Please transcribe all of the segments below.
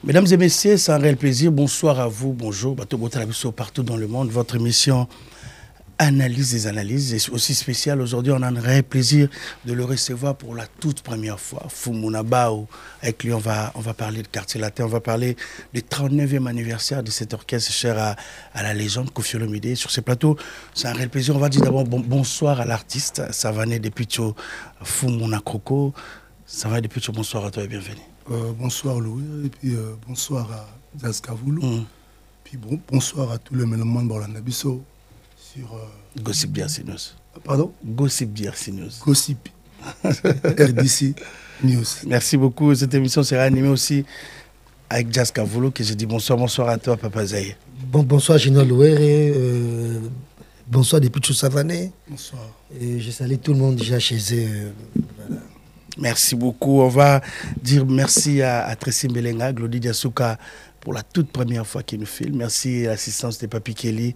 Mesdames et messieurs, c'est un réel plaisir. Bonsoir à vous, bonjour. Bateau Botalabiso partout dans le monde. Votre émission Analyse des analyses est aussi spéciale. Aujourd'hui, on a un réel plaisir de le recevoir pour la toute première fois. Fumuna Bao, avec lui, on va parler de Quartier Latin, on va parler du 39e anniversaire de cet orchestre cher à la légende Koffi Olomide. Sur ce plateau, c'est un réel plaisir. On va dire d'abord bonsoir à l'artiste Savané Depucho Fumuna Kroko. Savané Depucho, bonsoir à toi et bienvenue. Bonsoir Louis, et puis bonsoir à Jazz Kavoulou, puis bonsoir à tous les mélomanes de Nabiso sur Gossip Diarcinos. Pardon? Gossip Diarcinos. Gossip RDC News. Merci beaucoup. Cette émission sera animée aussi avec Jazz Kavoulou, que je dis bonsoir à toi, Papa Zaye. Bonsoir Gino Louere, bonsoir Depucho Savané. Bonsoir. Et je salue tout le monde déjà chez eux. Voilà. Merci beaucoup. On va dire merci à Tracy Mbelenga, Glody Diasuka pour la toute première fois qu'il nous filme. Merci à l'assistance de Papi Kelly,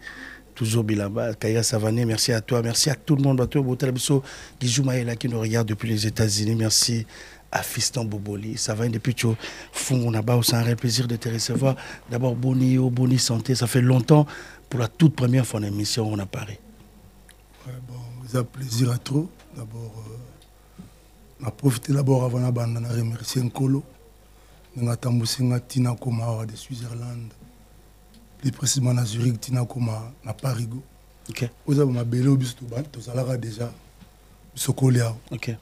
toujours Bilamba, Kaya Savané. Merci à toi. Merci à tout le monde. Bateau Botalabiso, Guizou Maïla qui nous regarde depuis les États-Unis. Merci à Fiston Boboli. Ça va depuis que Fungunaba. C'est un réel plaisir de te recevoir. D'abord, Boni santé. Ça fait longtemps pour la toute première fois en émission on a parlé. Ouais, bon, ça plaisir à trop. D'abord, on a profité d'abord avant de remercier Nkolo. On a tamboussé Tina Koma de Switzerland. Plus précisément à Zurich, Tina Koma à Parigo. Ok. Vous avez ma belle au bisto, tu as déjà Sokolia. Ok.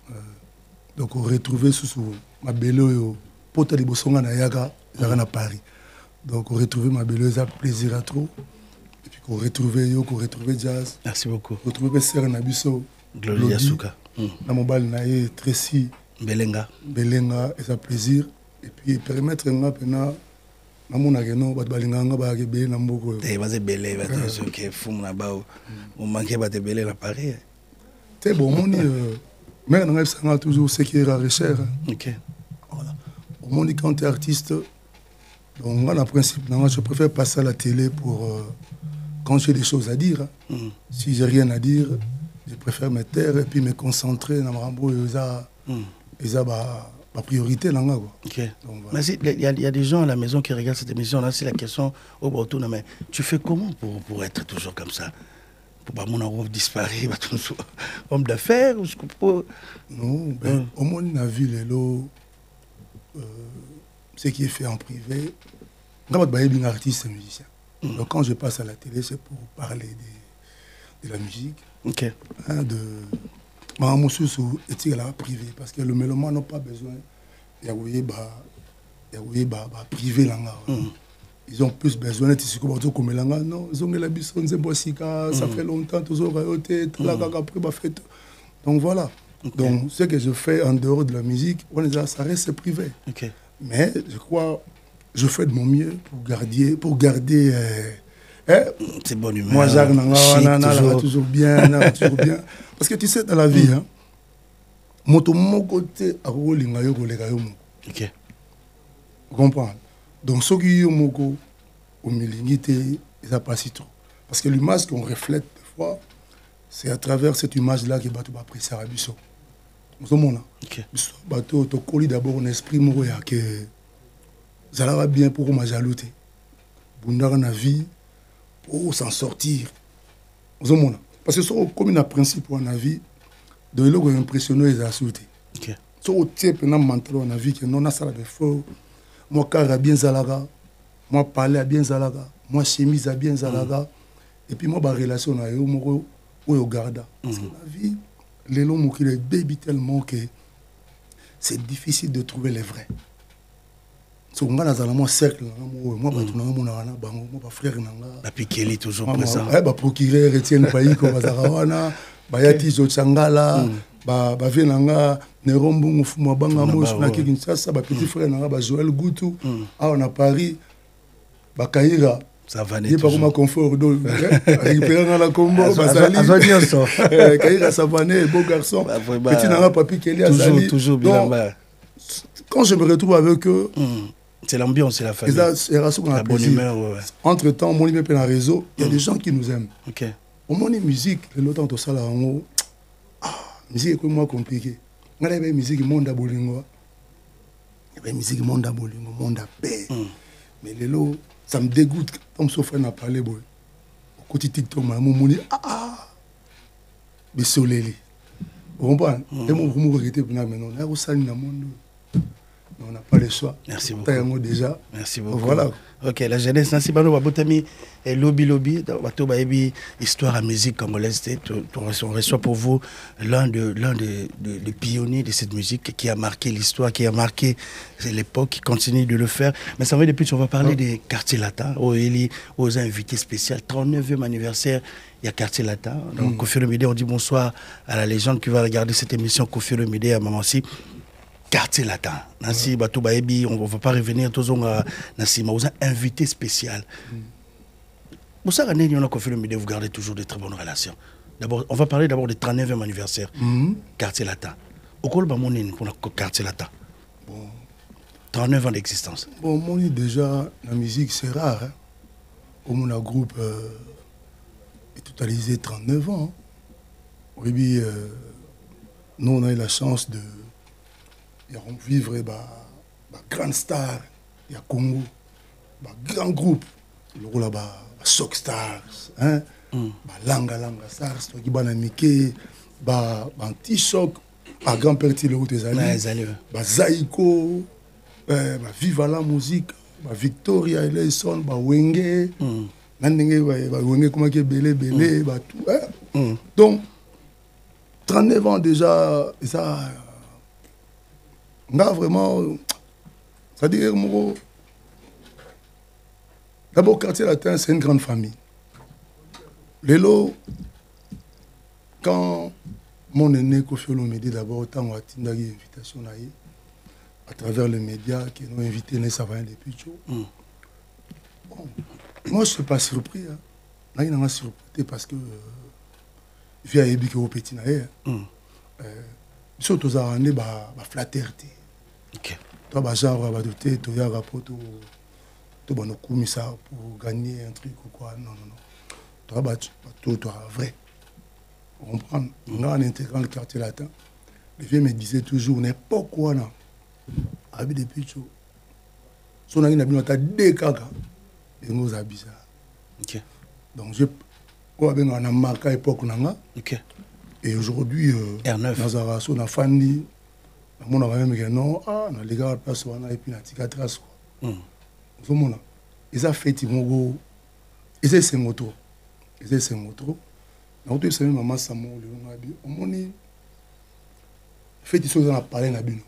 Donc on retrouve sous ma belle au pote de Bosonga na Yaga, à Paris. Donc on retrouve ma belle, ça plaisir à trop. Et puis qu'on retrouve Jazz. Merci beaucoup. On retrouve Serre Nabiso. Glody Diasuka. Dans mon bal naïe Tracy Belenga et ça plaisir et puis permettre nga pena na mona geno bat balinganga ba ke be na mboko te baze belé ba te so ke fumuna ba o manqué ba te belé la Paris. C'est bon moni mais on a toujours ce qui est la recherche. OK. Voilà. Au monde quand tu es artiste donc moi en principe je préfère passer à la télé pour quand j'ai des choses à dire. Si j'ai rien à dire, je préfère me taire et puis me concentrer dans Rambo et ça ma priorité là quoi. OK. Donc, voilà. Mais il y a des gens à la maison qui regardent cette émission là, c'est la question au retour mais tu fais comment pour être toujours comme ça? Pour pas mon envie disparaître, homme d'affaires ou ce que non, ben au moins on a vu les lots ce qui est fait en privé. Quand je suis un artiste et musicien. Donc quand je passe à la télé, c'est pour parler de la musique. OK. De ma sous éthique là privé parce que le mélomane n'a pas besoin il y a privé là. Ils ont plus besoin d'être ici comme là non ils ont la bison ça fait longtemps toujours rayoté là après ba fête. Donc voilà. Okay. Donc ce que je fais en dehors de la musique ça reste privé. OK. Mais je crois je fais de mon mieux pour garder c'est bonne humeur. Moi, Jacques, toujours bien. Parce que tu sais, dans la vie, mon côté, OK. Vous comprenez? Donc, ce qui est au milieu, ça passe trop. Parce que l'image qu'on reflète des fois, c'est à travers cette image-là que Bateau va apprécier à Bisso. Vous comprenez? OK. Bateau, tu colles d'abord un esprit que ça va bien pour ma jalousie. Dans la vie, pour s'en sortir. Parce que c'est comme un principe en la vie, de l'eau impressionné les assurer. OK. C'est au type de mental en la vie que non, ça va faire. Moi, car bien zalaga, moi, parler à bien zalaga, moi, chemise à bien zalaga, et puis moi, ma relation à eux, moi, au garda. Parce que la vie, les longs qui les baby tellement que c'est difficile de trouver les vrais. So on a dans mon cercle moi mon frère nanga Papi Kelly toujours présent procureur Etienne Payi ko bazarawana bayati Zochangala ba venanga Nerombo mufuma banga mosu na Kinshasa ba petit frère nanga ba Joël Goutou on a Paris ba Kaira ça va n'est pas comme confort do récupérer la combo bazali Kaira ça va né beau garçon petit nanga Papi Kelly azali toujours Bilamba. Quand je me retrouve avec eux c'est l'ambiance, c'est la famille. La bonne humeur. Ouais. Entre-temps, mon niveau dans réseau, il y a des gens qui nous aiment. OK. Au moins, musique, le temps de ça, musique est moi compliqué. On a la musique, monde à Bolingo. y a une musique monde à bolingo, monde à paix. Mais les lots, ça me dégoûte comme ça fait n'a parler boy. Au côté TikTok maman moni mais soleil. Vous comprenez? Et mon vous regretter pour na maintenant. Na ko na monde. On n'a pas le choix. Merci beaucoup. Déjà. Merci beaucoup. Voilà. Ok, la jeunesse, Nancy Bano, Babotami, et Lobby, Bato Baebi, histoire à musique congolaise, on reçoit pour vous l'un des pionniers de cette musique qui a marqué l'histoire, qui a marqué l'époque, qui continue de le faire. Mais ça va depuis, on va parler des quartiers latins, aux invités spéciaux, 39e anniversaire. Il y a Quartier Latin. Donc, Kofi Olomide, on dit bonsoir à la légende qui va regarder cette émission, Kofi Olomide à Mamansi. Quartier Latin. Nancy Bato Baebi, on ne va pas revenir tous Nancy, mais vous avez invité spécial. Vous savez, vous gardez toujours de très bonnes relations. D'abord, on va parler d'abord du 39e anniversaire. Quartier Latin. Au col Bamonine pour le Quartier Latin. Bon. 39 ans d'existence. Bon, moi, déjà, la musique, c'est rare. Hein. Comme on a un groupe totalisé 39 ans. Oui, nous, on a eu la chance de vivre une grande star, il y a Congo, un grand groupe, le rôle là-bas, Sock Stars, hein, Langa Stars, qui va Mickey, Anti-Choc, grand-père Tilo Tezali, Zaïko, Viva la musique, Victoria Eleison, Wenge, Wenge, comment qui est belé, tout, hein. Donc, 39 ans déjà, ça. Là, vraiment, c'est-à-dire, d'abord, Quartier Latin, c'est une grande famille. Les lots, quand mon aîné Kofi Olomide, d'abord, tant qu'on a une invitation à travers les médias qui nous ont invités les savants depuis Picho. Bon, moi, je ne suis pas surpris. Hein. Là, il m'a surpris parce que via Ebike au petit naïe. Surtout ça rendre la flatterie. Ok. Toi genre va douter toi ya rapport to bon ça pour gagner un truc ou quoi non. Toi vrai. On comprend. On a intégrant le Quartier Latin. Les vieux me disaient toujours n'importe quoi là. Abi depuis tout. Son ami n'a bien ta décaga et nous habisa. OK. Donc je on a marqué époque là. OK. Et aujourd'hui, R9. On a fandi, on a même dit non, on a les gars, on a et puis on a tika trace. Ils ont fait ils vont et c'est moto. Et c'est moto. Donc tu sais maman Samo le on a dit on est fait ils sont à parler na bino.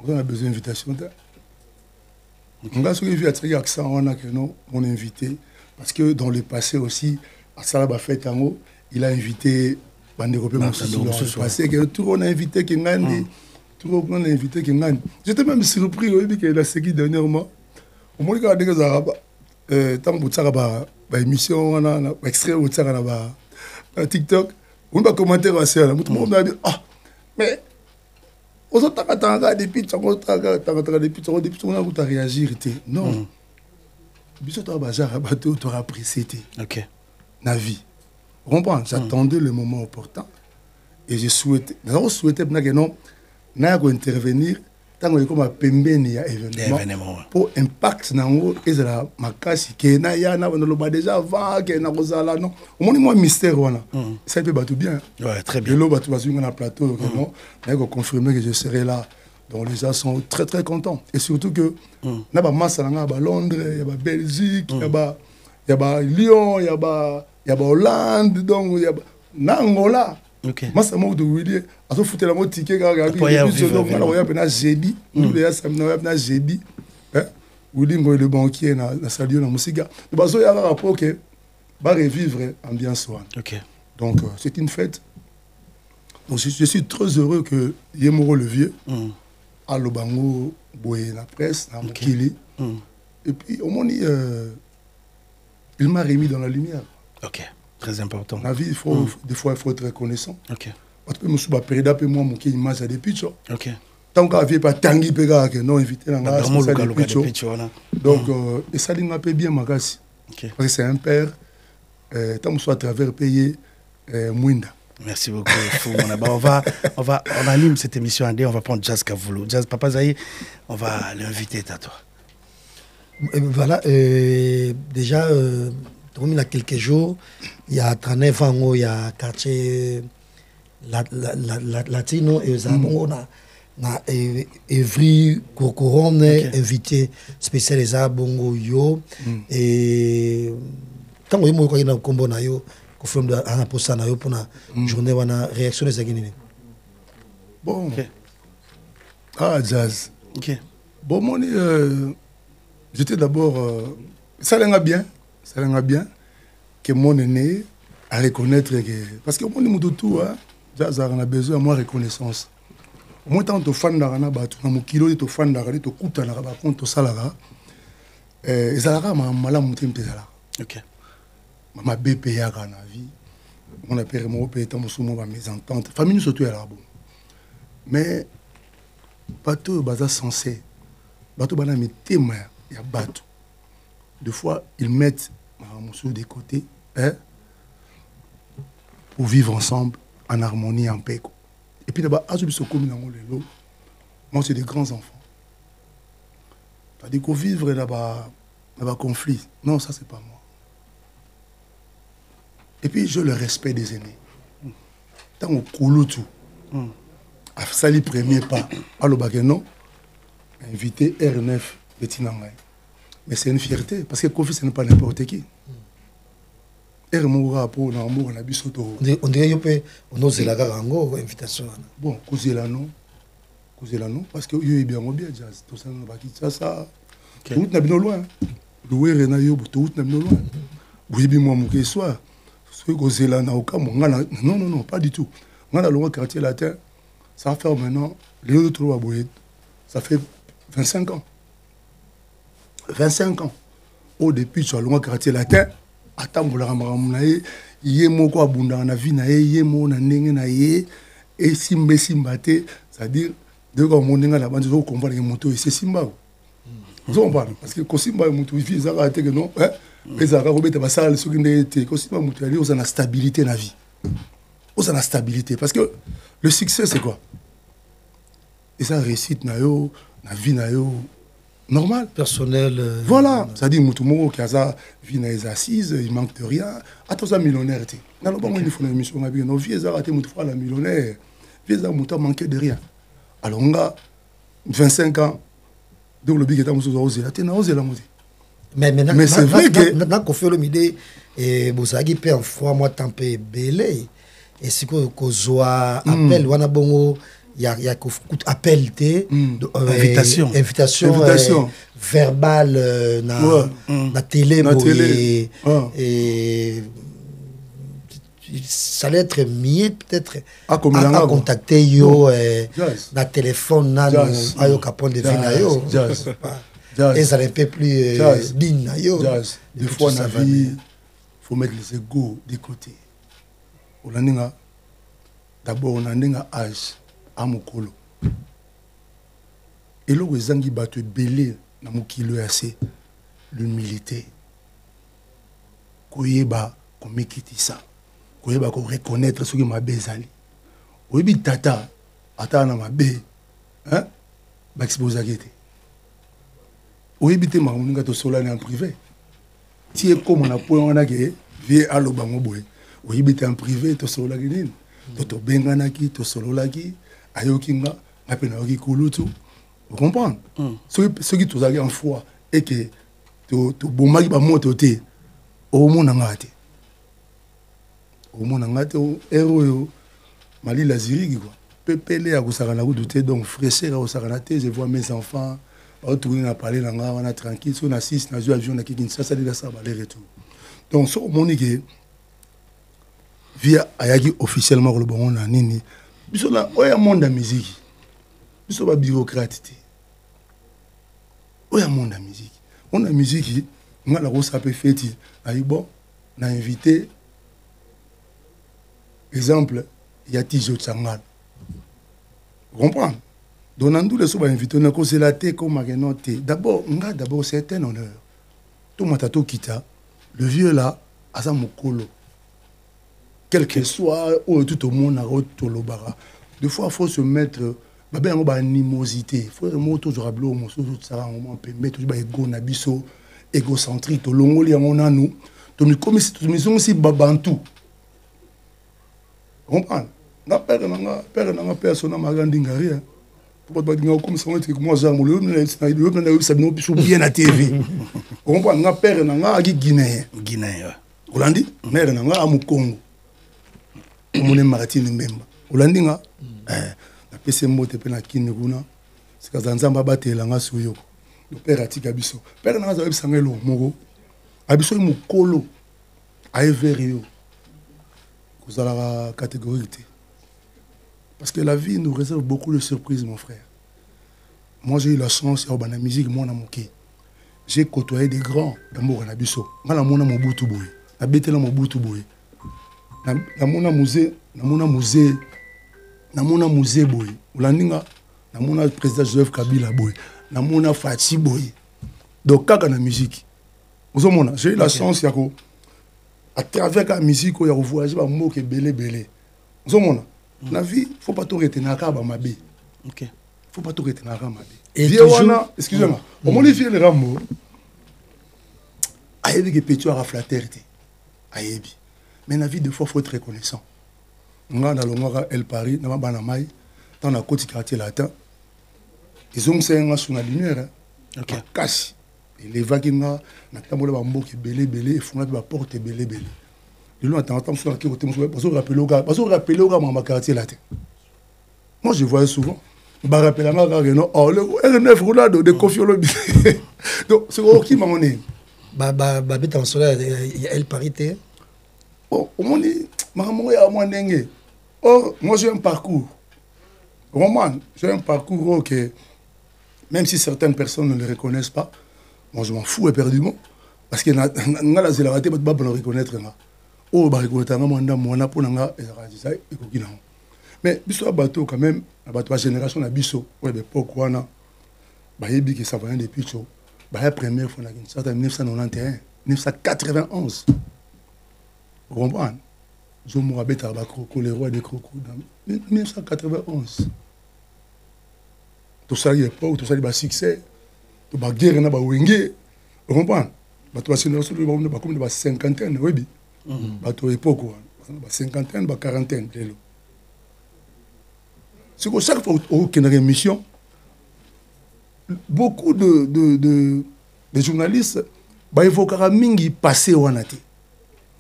On a besoin d'invitation. On va se réveiller à très accent on a que non, on est invité parce que dans le passé aussi à Salaba fête en haut il a invité Bande Européenne passé que tout on a invité Kingandi tout on a invité Kingandi. J'étais même surpris que la série dernièrement au moins quand des arabes tant que ça ba émission on a extrait au ça na TikTok on va commenter assez là tout le monde a dit mais aux autres t'as depuis on a réagir non biso to ba genre bateau tu auras apprécié OK na vie. Vous comprenez? J'attendais le moment opportun et je souhaitais que non, intervenir tant que comme un pembeni à événement pour impact nango et la makasi que na ya na le déjà avant que na rozala non au moins moi mystère voilà ça peut battre bien ouais très bien le battu sur un plateau non mais confirmer que je serai là donc les gens sont très très contents et surtout que na ba masse na ba Londres il y a ba Belgique il y a ba Lyon il y a Hollande, donc il y a Angola. Ok. Moi, c'est moi de Willy. À ce foutre la mot ticket, car il y a jeudi. Nous, les gens, jeudi. Willy, le banquier, na salué la musique. Donc, il y a un rapport que va revivre l'ambiance. Ok. Donc, c'est une fête. Donc, je suis très heureux que Yemoro le Vieux, à Lobango, Boé, la presse, à Mokili. Et puis, au moins, il m'a remis dans la lumière. Ok, très important. La vie, des fois, il faut être reconnaissant. Ok. Parce que je suis période après moi, mon image à des pitchs. Ok. Tant qu'on n'avait pas Tanguy Pega, que non, invité dans la donc, et ça m'a payé bien, Magassi. Parce que c'est un père, tant que soit à travers payé Mwinda. Merci beaucoup, Fou Monaba. On anime cette émission en D, on va prendre Jazz Kavoulou. Jazz Papa Zaï, on va l'inviter à toi. Voilà, déjà, il y a quelques jours, il y a 39 ans, il y a un quartier latino, et on a Evry Kokoron, invité spécial les Bongo Yo, et tant que je suis combo na yo, ko film de ana posa na yo pour la journée wana réaction des aguinés. Bon. Ah, Jazz. Ok. Bon, moi, j'étais d'abord. Ça l'en a bien que mon aîné à reconnaître que. Parce que mon tout, Jazz a besoin de moi reconnaissance. Moi, tant que fan d'Arana, tu as mon kilo de fan d'Arana, tu coûtes à la compte salaire. Et ça a mal monté un peu. Ok. Ma BPA dans la vie. Mon père mon père étant mon mes ententes. Famille surtout est là bon. Mais bateau baza censé. Bateau bana met témoin, il y a bateau. Des fois ils mettent mon de côté pour vivre ensemble en harmonie en paix. Et puis là-bas azubiso comme dans le moi c'est des grands enfants. C'est-à-dire qu'on vivre là-bas conflit. Non, ça c'est pas moi. Et puis, je le respect des aînés. Tant au Kouloutou, à sali premier pas, à l'Obageno, invité R9 de Tinangay. Mais c'est une fierté, parce que Kofi, ce n'est pas n'importe qui. R Moura pour l'amour, on a vu Soto. On dirait qu'on ose la garango, invitation. Bon, Kouzélano, parce que yo est bien Jazz. Tout ça, on va quitter ça. Tout n'a bien loin. Loué Renayo, tout n'a bien loin. Oui, bien moi, mon soir. Non, pas du tout. Moi, dans le quartier latin, ça va faire maintenant, les autres ça fait 25 ans. 25 ans. Au début, sur le quartier latin, attends, vous l'avez dit, moko abunda na vie na ye mo na ndenge na ye et simbate, c'est-à-dire de quand on est là bas on comprend que moto c'est simba. Vous comprenez parce que ko simba moto il ça raté que non mais ça robeta ba sala ce qui n'était ko simba moto ali on a stabilité na vie. On a la stabilité parce que le succès c'est quoi? Et ça réussite na yo na vie na yo normal personnel voilà ça dit mutumo qui a ça vie na les assises il manque de rien attends ça millionnaire tu na lo bango il faut une émission na bien no vie ça raté mutu la millionnaire vie ça mutu manquer de rien alors on a 25 ans donc le big est à mutu oser là tu na oser la mutu mais c'est vrai que maintenant qu'on fait le midi et bosagi peut en fois moi tempé belé et c'est que zoa appel wana bongo il y a appel invitation verbale na télé et ça allait être mieux peut-être à contacter yo na téléphone na ayo capon de vie na yo et ça n'est pas plus digne na yo des fois na vie faut mettre les égos de côté on a d'abord on a un âge à mokolo et là où ezangi bato belé na mokilo assez l'humilité koyeba ko mekitisa koyeba ko reconnaître ce que ma bezali oyebi tata ata na mabe hein ba exposer gete oyebi te mamuninga to solana en privé ti e comme na point on a que vie alo bango boy oyebi te en privé to solana nini to benganaki to sololaki ayokinga apena oki kulutu vous comprenez ceux qui tous en foi et que to bomaki ba moto te o mona ngate héros yo mali la zirigi quoi pepele akusaka na kuduté donc fraîcheur akusaka te je vois mes enfants retourner na parler na nga wana tranquille sur na 6 na avion na Kinshasa de ça aller retour donc so monique via ayaki officiellement le bon na nini biso na oya monde de musique biso ba bureaucrate te oya monde de musique on a musique nga la rosa pe feti ayi bon na invité exemple Yati Jotsangal vous comprenez donando le so ba invité na ko c'est la té comme magenoté d'abord c'est un honneur tout matato kita le vieux là asa mokolo quel que soit, tout le monde a tout le bara. Des fois, il faut se mettre, il y a une animosité. Il faut vraiment toujours habler au morceau, ça va un moment permettre, toujours égo nabiso, égocentrique, tout le monde on a nous, tout nous comme si nous sommes aussi babantou. Comprends? Na père na personne m'a rendu ngari. Pour pas dire comme ça, moi j'ai mon le ça nous bien à TV. Comprends? Na père na Guinée. Guinée. Olandi, mère na amu Congo. Mon Martine Mbemba. Olandi nga na pese mote pe na kiniguna. Sika zanzamba batela nga suyo. Le père atika biso. Père na za bisangelo moko. Abiso mukolo. Aeverio. Vous avez la catégorie. Parce que la vie nous réserve beaucoup de surprises, mon frère. Moi, j'ai eu la chance, dans la musique, moi, j'ai côtoyé des grands d'amour à Nabiso. Moi, j'ai mon Mobutu Boy. J'ai bêté mon Mobutu Boy. J'ai mon musée Boy. J'ai mon président Joseph Kabila Boy. J'ai mon Fatih Boy. Donc, quand la musique, j'ai eu la chance, à travers la musique, il y a voyagé par mot qui est belé. La vie, il ne faut pas tout retenir à ma bé. Ok. Il ne faut pas tout retenir à ma bé. Et toujours... Excusez-moi. Au moment où il y a le rameau, il y a des petits à flatter. Mais la vie, des fois, il faut être reconnaissant. Dans le El Paris, dans la côte quartier latin, ils ont un sur la lumière. Ok. Casse. Et les vagues, na tambola bambo qui belé et font la porte belé. Le long attend sur la qui côté parce que rappeler au gars ma quartier là. Moi je vois souvent ba rappeler nga non oh le R9 roulade de Kofiolo. Donc c'est qui m'a monné ba beta en soleil elle parité. Oh au monde maman ya moi ndenge. Oh moi j'ai un parcours. Roman, j'ai un parcours que même si certaines personnes ne le reconnaissent pas. Moi, je m'en fous éperdument. Parce que la zélarité, je ne peux pas le reconnaître. Oh, je reconnaître mais biso bateau quand même, la bateau génération na biso, ouais l'époque wana, ba yebi que ça va depuis chaud. La première fois en 1991, 1991. Vous comprenez? Je me rappelle les rois des crocos en 1991. Tout ça l'époque, tout ça le succès. La guerre na ba wenge, vous comprenez? Bato génération ba comme ba cinquantaine, oui. Bato époque ba cinquantaine, ba quarantaine lelo. C'est que chaque fois qu'il y a une émission, beaucoup de journalistes évoquent mingi passé au Anati.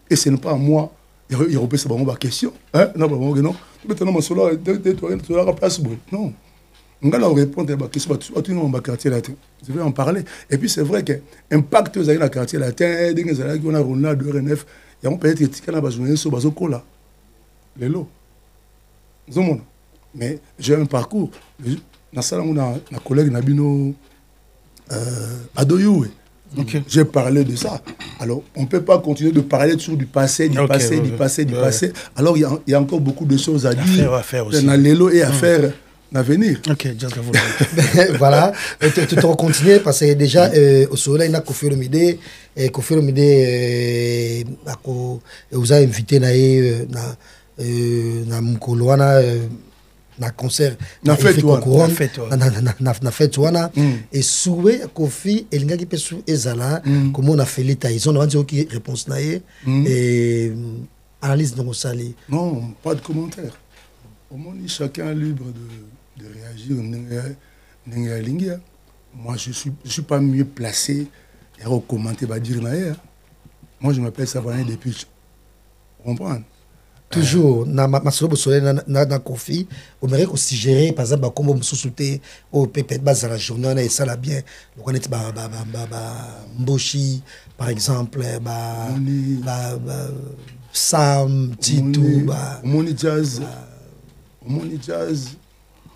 Et ce n'est pas à moi, il y a une question. Non, non, non. On va répondre à la question, je vais en parler. Et puis c'est vrai que l'impact dans le quartier latin, on a Ronald de RNF, il y a peut-être que les journalistes sont là. Les lots. Mais j'ai un parcours. Dans ça, on a un collègue Nabino Adoyou. J'ai parlé de ça. Alors, on ne peut pas continuer de parler toujours du passé, du passé. Alors, il y a encore beaucoup de choses à dire. À faire aussi. Dans l'élo et à faire l'avenir. Ok, just voilà. Tu continues parce que déjà, au soleil, il y a Kofi Olomide. Kofi Olomide, vous avez invité na Mukoloana. Na concert na fête wana et soué Kofi elinga ki pesu ezala comme on a fait l'état ils ont dit OK réponse na et analyse donc sali non pas de commentaire au moins chacun est libre de réagir moi je suis pas mieux placé à commenter va dire moi je m'appelle Savarin depuis comprendre. Toujours, na masolo soleil na Kofi, on mérite aussi gérer par exemple comme on sous-souté au peut-être base à la journée et ça la bien. Donc on est Mboshi par exemple, Sam Titou, Moni Jazz.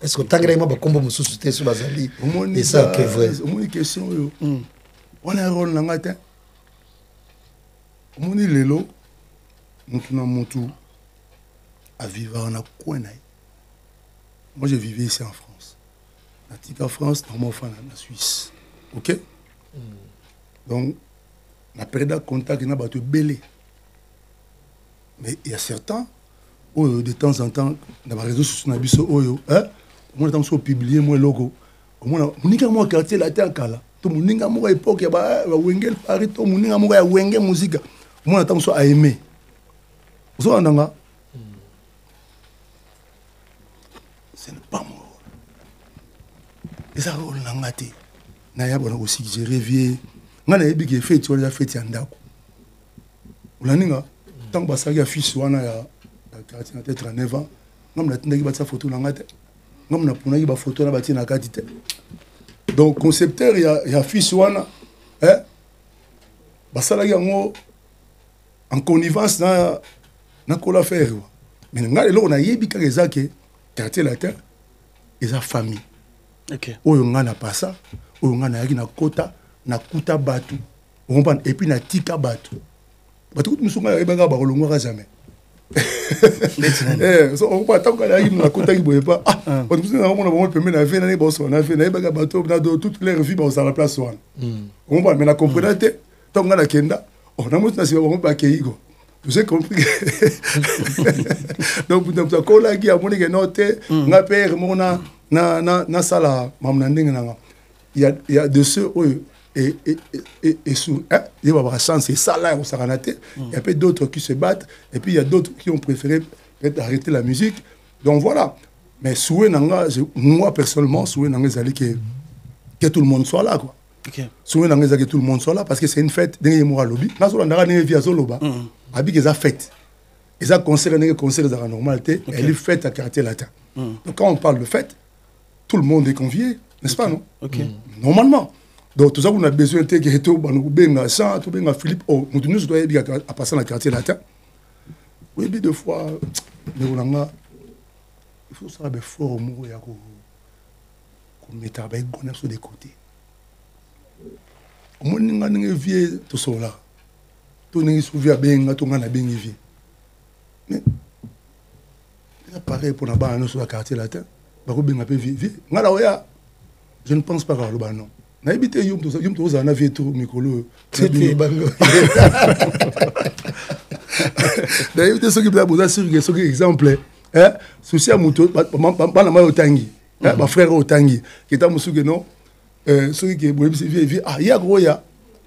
Est-ce que tant que moi comme on sous-souté sur bazali et ça que vrai. Moni question on a un rôle dans matin. Moni lelo nous tout à vivre en coin. Moi, je vivais ici en France. En France, dans mon enfant, en Suisse. OK? Donc, la période de contact, il y a des belé. Mais il y a certains, de temps en temps, dans les réseaux sociaux, on a publié mon logo. On a quartier la terre kala. Tout le monde a époque, il y a Wengel Paris, tout le monde a Wengel musique. On a tant à aimer. Vous avez un ce n'est pas moi. Et ça, on l'a maté. Naya bon aussi j'ai rêvé. Ngana yebi ke fait tu as fait yandako. Ulaninga tant que ça y a fils wana ya quartier na tête 39 ans. Ngam na tindaki ba sa photo na ngate. Ngam na puna ki ba photo na bati na katite. Donc concepteur ya fils wana basala yango en connivence na kola faire. Mais ngale lo na yebi ka ezake quartier latin eza famille. OK. Oyo ngana pasa, oyo ngana yaki na kota, na kuta batu. Et puis na tika batu. Batu tout musunga ebanga ba kolongwa jamais. So on pas tant qu'à yaki na kota ki boye pas. On musunga ngomona ba pembe na fe na boso na fe na ebanga batu na do toutes les revues ba la place wana. On va mais na comprendre te tant ngana kenda. On a monté na siba ba keigo. Vous avez compris. Donc vous avez collé qui a monté que note nga père mona na sala mamnanding nanga. Il y a de ceux et sous il va avoir chance c'est ça là au saranate. Il y a peu d'autres qui se battent et puis il y a d'autres qui ont préféré peut-être arrêter la musique. Donc voilà. Mais souhait nanga moi personnellement souhait nanga zali que tout le monde soit là quoi. OK. Souhait nanga que tout le monde soit là parce que c'est une fête dernier mois lobby. Na so ndara ne via zoloba. Abi que ça fête. Et ça concert de la normalité, elle est faite à quartier latin. Donc quand on parle de fête, tout le monde est convié, n'est-ce pas, non? Normalement. Donc tout ça, on a besoin de que tout le chant, tout le Philippe, nous doit bien à passer dans le quartier latin. Oui, mais deux fois, il faut savoir que fort au mot, il y a qu'on mette avec qu'on sur des côtés. Au moins, on a une vie tout ça là. Tout le monde se souvient bien, tout le monde a bien vie. Mais c'est pareil pour la barre sur le quartier latin. Je ne pense pas à le non. Na habité yum to za na vie tout mikolo. C'était bango. Na habité ce qui peut poser sur ce exemple souci à moto pas na mayo tangi. Ba frère au tangi qui est musuke non ceux qui boye vie ya goya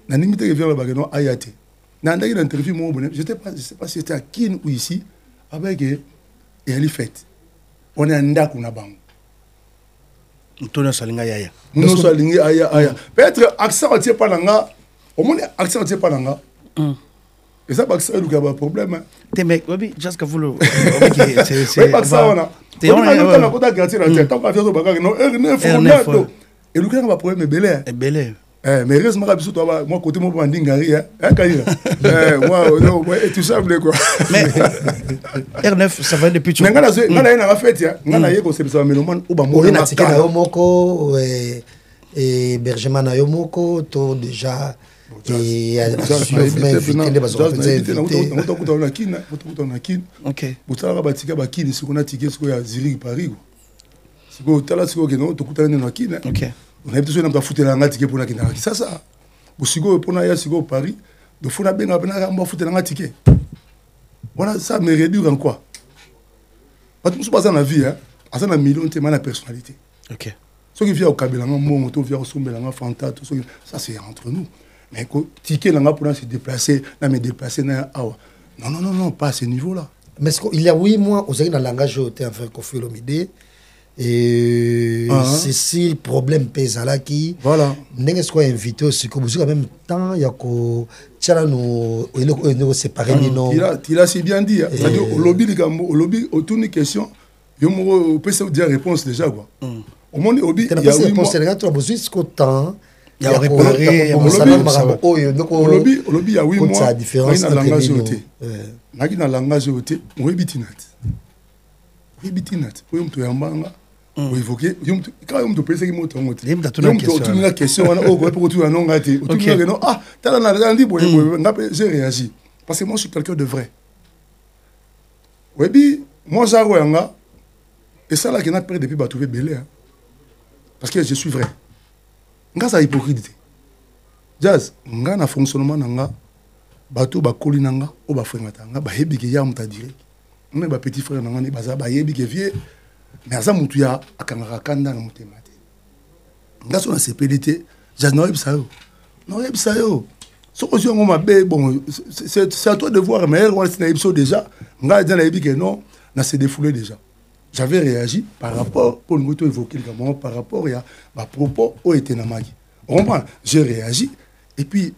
na limite que vient ba non ayate. Na ndaki na interview mo bonne, je sais pas si c'était à Kin ou ici avec et elle est faite. On est en ndako na bango. Nous salinga yaya. Nous salinga aya. Peut-être accent entier pas nanga. Au moins accent entier pas nanga. Et ça accent il y a un problème. Te mec, oui, juste que vous le c'est pas ça on a. On a pas côté quartier la tête. Tant pas faire bagarre non, R9 et le grand problème est belé. Est belé. Mais heureusement que toi moi côté mon bandingari moi non et tout ça quoi. Mais R9 ça va depuis tout. Mais ngana na fête ngana yeko c'est ça mélomane ou ba mo na tika na moko et bergement na yo moko to déjà et OK. Botala batika bakini sikona tike siko ya Zurich Paris. Siko tala siko ke no to kutana na kina. OK. On a besoin de foutre la ticket pour la kina. Ça ça. Bosigo pour na ya sigo Paris, de fona benga benga mba foutre la ticket. Voilà ça me réduire en quoi? Parce que tout ça dans la vie ça na million de la personnalité. OK. Ce qui vient au Kabila mon to vient au Sombela Fanta tout ça c'est entre nous. Mais ticket là pour se déplacer, là me déplacer na awa. Non, pas à ce niveau-là. Mais il y a 8 mois, vous avez dans le langage en fait Koffi Olomide. Et c'est si le problème pèse à la qui. Voilà. N'est-ce qu'on invité aussi que vous en même temps, il y a que tiens nous séparer non. Il a si bien dit. C'est-à-dire au lobby autour d'une question, il peut se dire réponse déjà quoi. Au monde lobby il y a 8 mois. C'est le temps jusqu'au temps. Il y a réparé au lobby il y a 8 mois. Ça différence dans langage côté. Na langage côté, on bitinat. Oui bitinat. Pour me to yambanga. Pour évoquer, quand on te pèse qui monte en haut. Il y a question, on a pour tout un ongate. Non, ah, t'as la dit, j'ai réagi. Parce que moi, je suis quelqu'un de vrai. Oui, moi, j'ai un et ça, là, qui n'a pas depuis de trouver belé. Parce que je suis vrai. Nga ça hypocrite. Jazz, nga na fonctionnement nga bato bakoli nanga o ba frère nanga ba yebi ke ya muta direct mais ba petit frère nanga ne baza ba yebi ke vie mais aza mutu ya akangaka kanda na mutema te ngaso na CPDT j'anoye bisayo non bisayo so ko yo ngoma be bon c'est à toi de voir mais on est na episode déjà nga déjà na yebi ke non na se défoulé déjà j'avais réagi par rapport pour nous évoquer le moment par rapport à ma propos au été na magi on comprend j'ai réagi et puis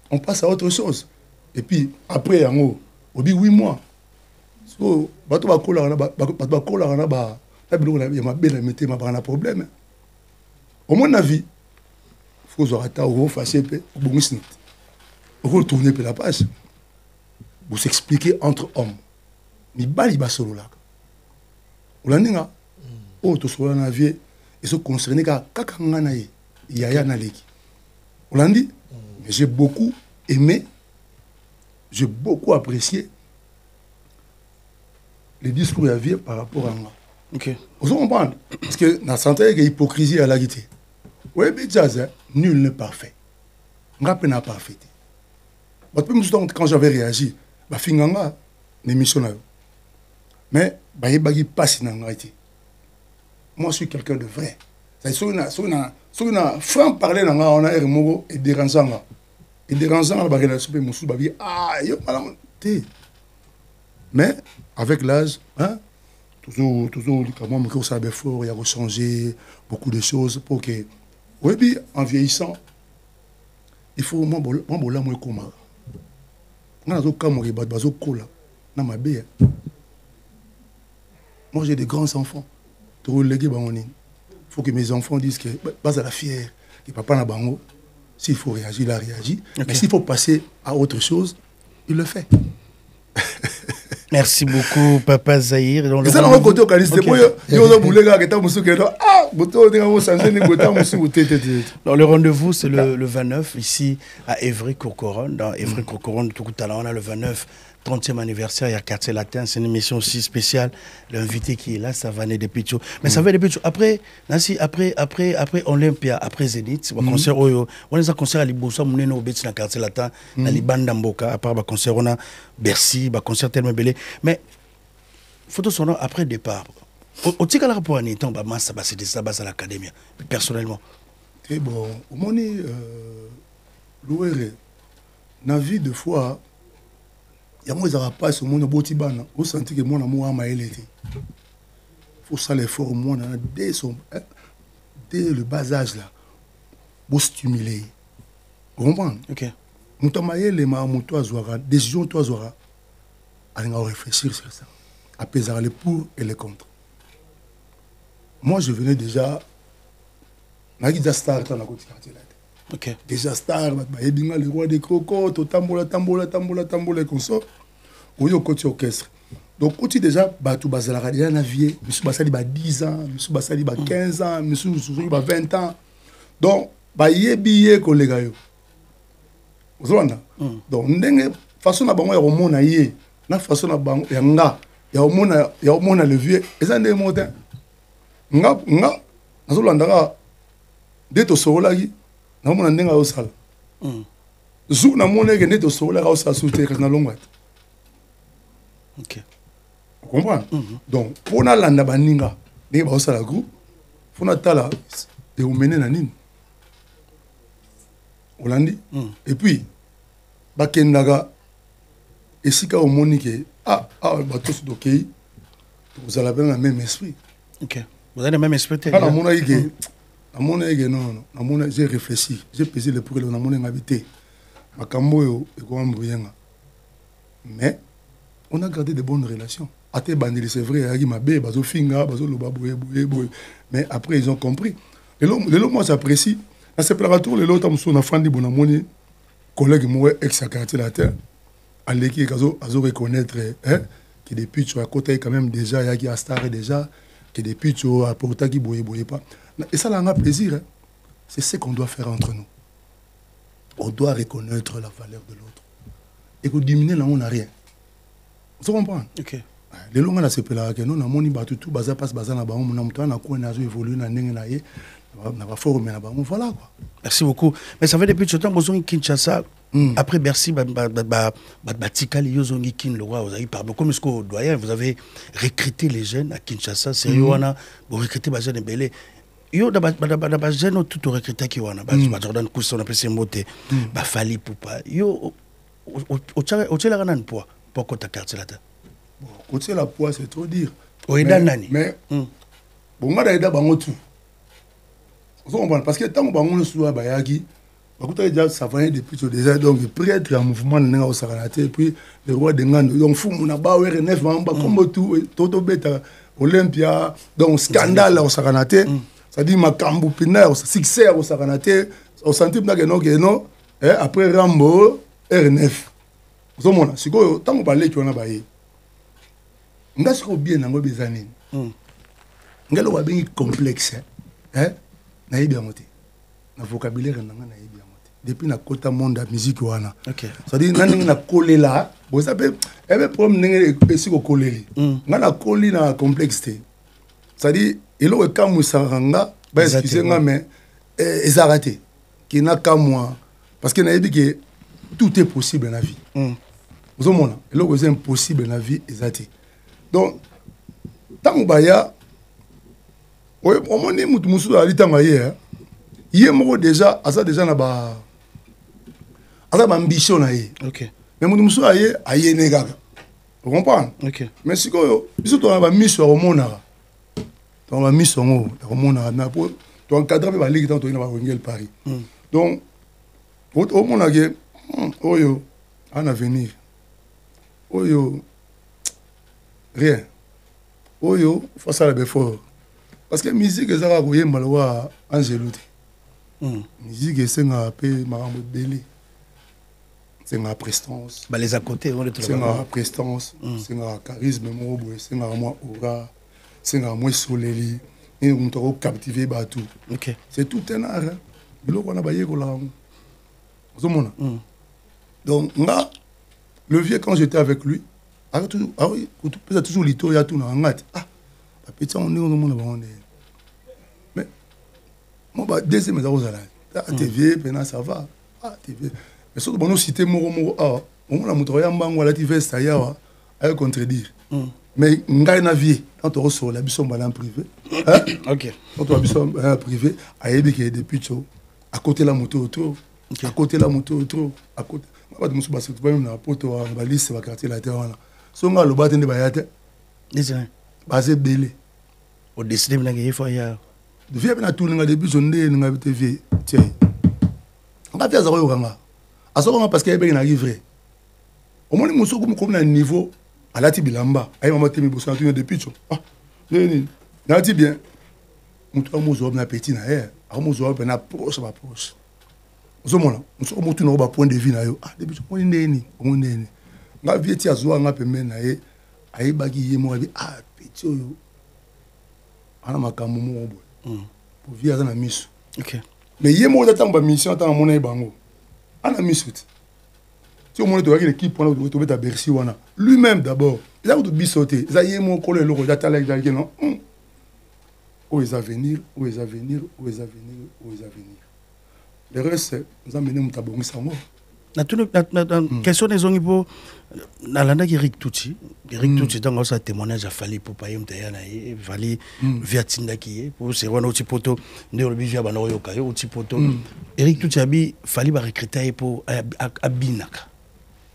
on passe à autre chose. Et puis, après, en haut, au bout de 8 mois, so, bato ba kola na ba il m'a bien metté ma problème. Au mon avis, faut se rater au fâché pe bon snit. Faut tourner pe la page. Vous s'expliquer entre hommes. Ni bali ba solo là. Olandinga. Oh to solo na vie et se concerner ka kakanga na ye. Yaya na leki. Olandi, j'ai beaucoup aimé, j'ai beaucoup apprécié les discours à vie par rapport à moi. Ok. Vous comprenez? Parce que dans la santé, il y a hypocrisie à la guité. Oui, mais jazz, nul n'est parfait. On n'a pas parfait. Quand j'avais réagi, je suis allé à l'émission. Mais je ne suis pas passé dans la moi, je suis quelqu'un de vrai. Si on a franc parler dans on a un et dérangeant. Et dérangeant, la relation peut me dire ah, yo madame. Mais avec l'âge, hein, toujours comment me ça fort, il y a changé beaucoup de choses pour que oui, bien en vieillissant, il faut moi bola moi comme on a zo kamori bazo kola na mabe. Moi j'ai des grands enfants. Tout légué ba on faut que mes enfants disent que pas à la fière que papa na bango s'il faut réagir il a réagi okay. Mais s'il faut passer à autre chose il le fait. Merci beaucoup Papa Zahir. Et ça dans côté au Caliste moi yo boule ga keta musu ke ah boto de ngo changer ni bota musu tete. Donc le rendez-vous c'est le 29 ici à Évry-Courcouronnes dans Évry-Courcouronnes tout à l'heure on a le 29 30e anniversaire, il y a Quartier Latin, c'est une émission aussi spéciale. L'invité qui est là, ça va aller de Pichou. Mais ça va aller de Pichou. Après, Olympia, après Zénith, on concert, on a un concert à Libosa, on est au Bétis dans Quartier Latin, dans les bandes d'Amboka, à part le concert, on a Bercy, le concert tellement belé. Mais, photo sonore après départ. Au tika la rapport à Nitan, c'est des sabats à l'académie, personnellement. Et bon, au moment où la vie de fois, il y a moins pas ce monde boti bana vous sentez que moi na moi ma il faut ça l'effort moi dès le bas âge là pour stimuler vous comprenez OK mutamaye les ma muto azwara décision toi azwara aller réfléchir sur ça apaiser les pour et les contre. Moi je venais déjà na qui star dans la côté quartier là. OK. Déjà star, le roi des crocottes, tambola comme ça. Ou yo côté orchestre. Donc côté déjà batu bazala radio na vie, monsieur basali ba 10 ans, monsieur basali ba 15 ans, monsieur basali ba 20 ans. Donc ba yebiye kolega yo. Ozona. Donc ndenge façon na bango ya romona ye, na façon na bango ya nga, ya omona le vieux, eza ndé motin. Nga nazolandaka deto solaki. Na mona ndenga osala zu na mona ke neto sola ka osala souter na longa. OK. Vous comprenez? Donc pour na landa baninga ne ba osala groupe faut na tala et ou mener na nini Olandi et puis bakendaga esika o monique bato doké vous allez avoir le même esprit. OK. Vous avez le même esprit. Na mona ike non, j'ai réfléchi, j'ai pesé le pour que l'on habité. Mais on a gardé de bonnes relations. C'est vrai, mais après ils ont compris. Et là, moi j'apprécie. À ce plateau, les autres on a fait des collègues moi ex-quartier la terre. À l'équipe, ils ont reconnaître que depuis tu as côté quand même déjà, il y a star déjà, que depuis tu as porté qui boye pas. Et ça, là, on a plaisir. Hein. C'est ce qu'on doit faire entre nous. On doit reconnaître la valeur de l'autre. Et que diminuer, là, on n'a rien. Vous comprenez? OK. Les longs, là, c'est que nous, on a tout, baza passe, baza na baon, on a évolué, on a évolué, on a formé, voilà quoi. Merci beaucoup. Mais ça fait depuis tout le temps, besoin de Kinshasa, Après Bercy, Batikali, Yozongi Kin, le roi, vous avez parlé. Comme ce que doyen, vous avez recruté les jeunes à Kinshasa, c'est Yoana, vous recrutez les jeunes Belé. Yo, d'abord, jeunes, tout recruté qui Yoana, Jordan Kousson, on appelle ces mots, Fali Poupa. Yo, au tchèle, un poids, pour qu'on t'accarte là-dedans. Côté la poids, c'est trop dire. Mais, bon, moi, d'ailleurs, bango tout. Parce que tant que bango soit bayaki, déjà ça va depuis tout déjà donc prêtre en mouvement n'a au Saranate et puis le roi de Ngando donc fou mon aba ouais neuf comme tout toto beta Olympia donc scandale au Saranate ça dit makambu pina succès au Saranate au sentime na que non après Rambo R9 vous mona siko tant que parler tu on a baye ngasiko bien nango bezani ngalo wa bien complexe na yebi amote na vocabulaire na nga na yebi amote depuis na kota monde la musique wana ça dit na na coller là bon ça peut problème ndenge esiko koleli nga na koli na complexité ça dit ilo ekamu saranga ba excusez nga mais ezarate qui na kamwa parce que na yebi que tout est possible dans la vie vous mona ilo c'est impossible dans la vie ezate donc tant baya oui, au moins, nous sommes allés à l'hier. Hier, déjà, ça déjà na ba, ça ambition na hier. Ok. Mais nous sommes allés à hier négaga. Vous comprenez? Ok. Mais si quoi, ils sont en mission au monde là. Dans la mission au monde là, mais pour tu encadrer la ligue tant tu es dans Paris. Donc, au monde là, oh yo, en avenir. Oh yo, rien. Oh yo, faut ça le fort. Parce que la musique, c'est ça que malwa Angelouté. Musique, c'est un peu marambo belé. C'est une prestance. Bah les à côté, on est c'est une prestance, c'est un charisme, c'est un moi aura, c'est un moi soleil, et on t'a captivé tout. Ok. C'est tout un art. Bilo qu'on a baillé qu'on l'a. Donc là, le vieux quand j'étais avec lui, toujours l'histoire tout dans la ah, petit on est au monde mais moi deuxième mais ça TV maintenant ça va ah TV mais surtout bon nous citer moro ah on a montré mbango la TV ça y a à contredire mais ngai na vie quand on reçoit la biso en privé ok quand on biso privé a yebi que depuis tout à côté la moto autour à côté la moto autour à côté pas de musu ba surtout même na poto ba liste ba quartier la terre là so nga lo batende ba yate désolé basé belé au décider na ngi fo ya de vie na tout nga début zonde nga TV tiens nga fia zaro yokanga asoko parce que ebe na livrer au moins musu comme na niveau à la tibilamba ay mama temi bosa tout depuis tout ah ni na ti bien mutu amozo na petit na amozo na proche ba proche ozomona musu mutu na ba point de vue na yo ah depuis tout on ndeni nga vieti azwa nga pembe na ye ayebaki ye mo abi ah petit oyo ana makambo mo bo pour via za na miso ok mais ye mo datanga ba mission tanga mona bango ana miso ti o mona to yaki l'équipe wana to beta Bercy wana lui-même d'abord il a tout bisoté za ye mo ko le loko datala yaki non où est avenir le reste nous amener mutabongi sango na question des ongi po na landa ki Eric Touti dans sa témoignage a fallu pour payer mtayana et fallait viatinda qui pour c'est wana utipoto nde le bijia bana yo kayo utipoto Eric Touti abi fallait ba recruter pour abinaka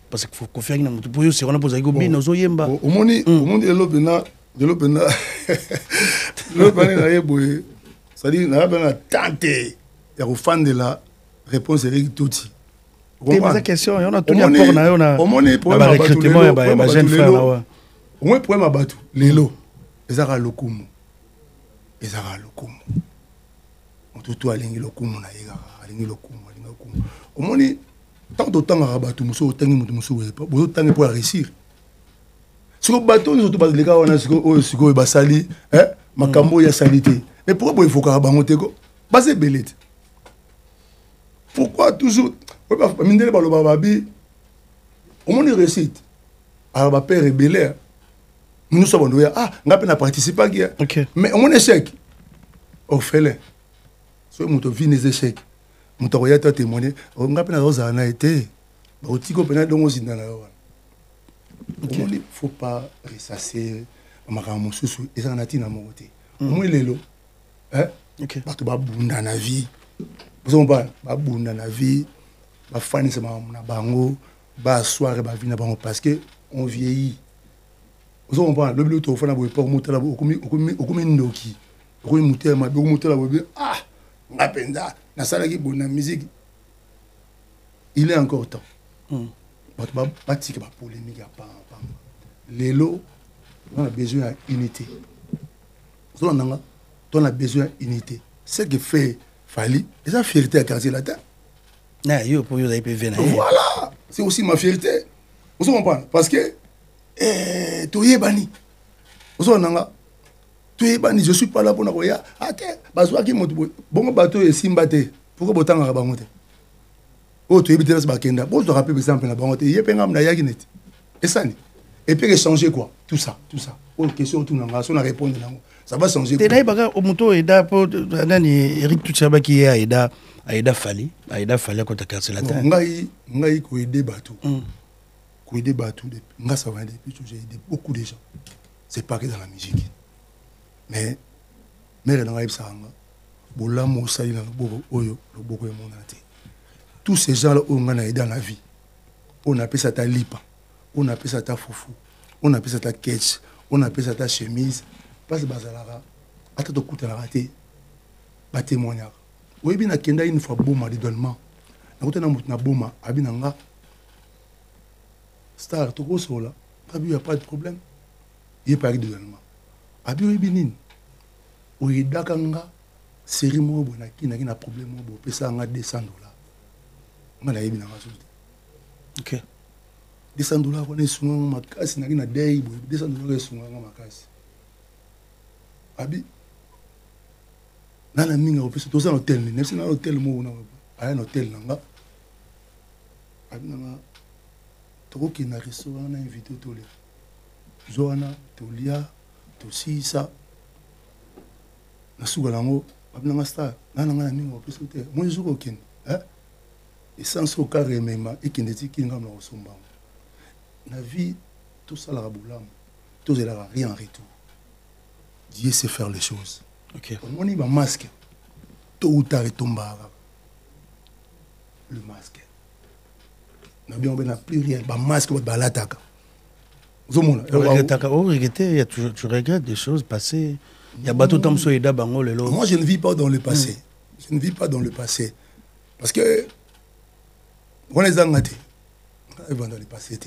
parce que faut confier na mutu pour c'est wana poza ko bina zo yemba omoni elobena na yeboye ça dit na bana tante ya ko fan de la réponse Eric Touti. C'est ma question, on a tout les apports na on a recrutement ya jeune frère là ouais. Au moins problème abatu lelo ezaka lokumu. On tout alingi lokumu na yega, alingi lokumu. Au moins tant d'autant abatu muso tangi muso pas, bo tangi pour réussir. Sur bateau nous tout bas les gars on a siko basali makambo ya salité. Mais pourquoi il faut ka bangote ko? Basé belete. Pourquoi toujours mindele baloba babi au moins réussite alors ba père rebelle nous sommes ah ngape na participer à okay. Mais on échec au fait so muto vient des échecs muto ya témoigner ngape na rosa na été baotiko pena dongo zinda na yo. Il faut pas ressasser makambo mosusu ezanga na tina moko te. Moi lelo bato babunda na vie. Vous babunda na vie, bafanisa na bango, ba soirée ba vie na bango parce que on vieillit. Vous comprenez le bleu to fana bo pas monter là okumi ndoki. Okumi monter ma bo monter là bo ah ngapenda na sala ki bona musique. Il est encore temps. Bato ba tika ba polémique pas. Lelo on a besoin d'unité. On a besoin d'unité. Ce que fait Fali, c'est la fierté à casser la terre. Voilà, c'est aussi ma fierté. Vous comprenez? Parce que tu es banni. Vous comprenez? Tu es banni, je ne suis pas là pour nous voir. Bon, bateau est simbaté. Pourquoi botan a bangoté? Oh, tu es bien bakenda. Bon, je te rappelle par exemple la bangoté. Il y a pas de yaginet. Et ça, et puis changer quoi? Tout ça. Oh, question tout n'anga, on a répondu là. Ça va changer. T'es là, au moto Eda pour nani Eric Touchaba qui est Aida Fali quand t'as cassé la tête. Ngai ko aider bateau. Ko aider bateau nga ça va depuis j'ai aidé beaucoup de gens. C'est pas que dans la musique. Mais dans la sanga. Bola mo sali na bobo oyo le boko e monate. Tous ces gens là on a aidé dans la vie. On appelle ça ta lipa. On appelle ça ta foufou. On appelle ça ta ketch. On appelle ça ta chemise. Parce que bazalara ata to kuta la raté ba témoignage oui bien kenda une fois boma de donnement na kuta na mutu na boma abinanga star to ko sola abi y a pas de problème il pas de donnement abi oui binine oui dakanga série mo bona kina problème mo bo pesa nga $200 ngala yebi na ngaso OK $200 ko ne sunga makasi na kina day bo $200 ko sunga makasi abi nana minga opesa to sa hotel ni nefsi na hotel mo na aya na hotel nanga abi nanga to ko na restaurant na invité to le zoana to lia to sisa na suga lango abi nanga star nana ngana minga opesa hotel mo zuko ken essence au carré mema ekindeti kinga na osomba na vie tout ça la rabulam tout ça la rien en retour. Dieu sait faire les choses. OK. On y va masque. Tôt ou tard, il tombe. Le masque. On n'a plus rien. Le masque, il va l'attaquer. Tu regrettes des choses passées. Il y a bateau Tamso et Dabango le lot. Moi, je ne vis pas dans le passé. Je ne vis pas dans le passé. Parce que on les a engagés. On va dans le passé.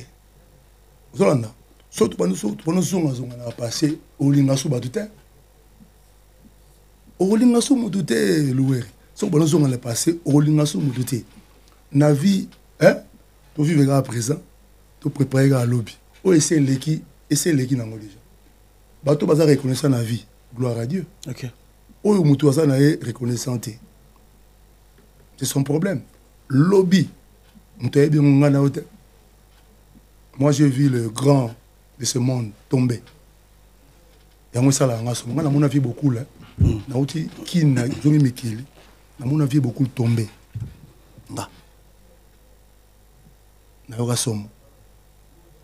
Vous avez surtout pendant ce temps, on a passé au Lingassou Batouté. Au Lingassou Batouté, loué. Sauf pendant ce temps, on a passé au Lingassou Batouté. Na vie, tu vivras à présent, tu prépareras à lobby. Ou essayer l'équipe dans le déjà. Bateau bazar reconnaissant la vie, gloire à Dieu. OK. Ou mutu bazar na reconnaissant. C'est son problème. Lobby, mutu bien ngana hotel. Moi j'ai vu le grand de ce monde tomber. Et moi ça là on a mon avis beaucoup là. Na uti qui na zomi mikili. Na mon avis beaucoup tomber. Nga. Na yoga somo.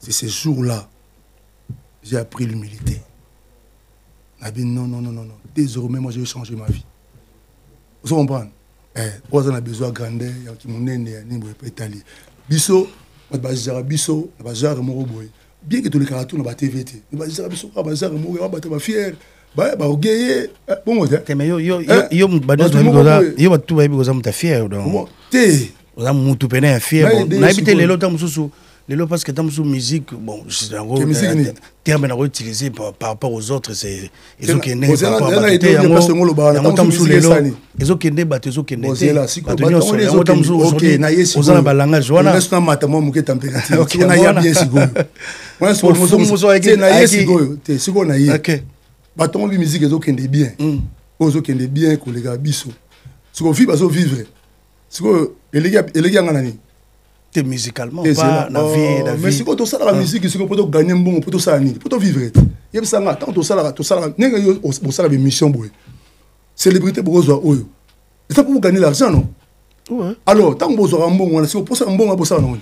C'est ce jour-là j'ai appris l'humilité. Na dit non. Désormais moi je vais changer ma vie. Vous comprenez? On a besoin de grandeur, il y a qui monene ya nimbo pétali. Biso, bazara biso, bazara moko boy. Bien que tous les caractères na TVT. Bazara biso, bazara moko ba ta fier. Ba ogeye. Bon te mais yo bados yo batu ba bigo za muta fier donc. Te. Oza mutu pena fier. Na habité lelo ta mususu. Lelo parce que ta musu musique bon, c'est en gros terme na utiliser par rapport aux autres c'est ezo kende par rapport à yango ta musu lelo ezo kende bato ezo kende yango ta musu aujourd'hui oza na balangage wana reste mata mo muke température on a ya bien sigoyo wana so na yesigoyo te siko na ye OK bato mo musique ezo kende bien ozo kende bien ko les gars biso siko fi bazo vivre siko elegi ngana ni te musicalement pas la vie mais si quand on sait la musique c'est pour gagner bon pour ça ni pour vivre yeb sanga tant to sala nenga yo on sala mission boy célébrité bozo oyo c'est pour gagner l'argent non ouais alors tant bozo mbongo na si pour ça mbongo pour ça non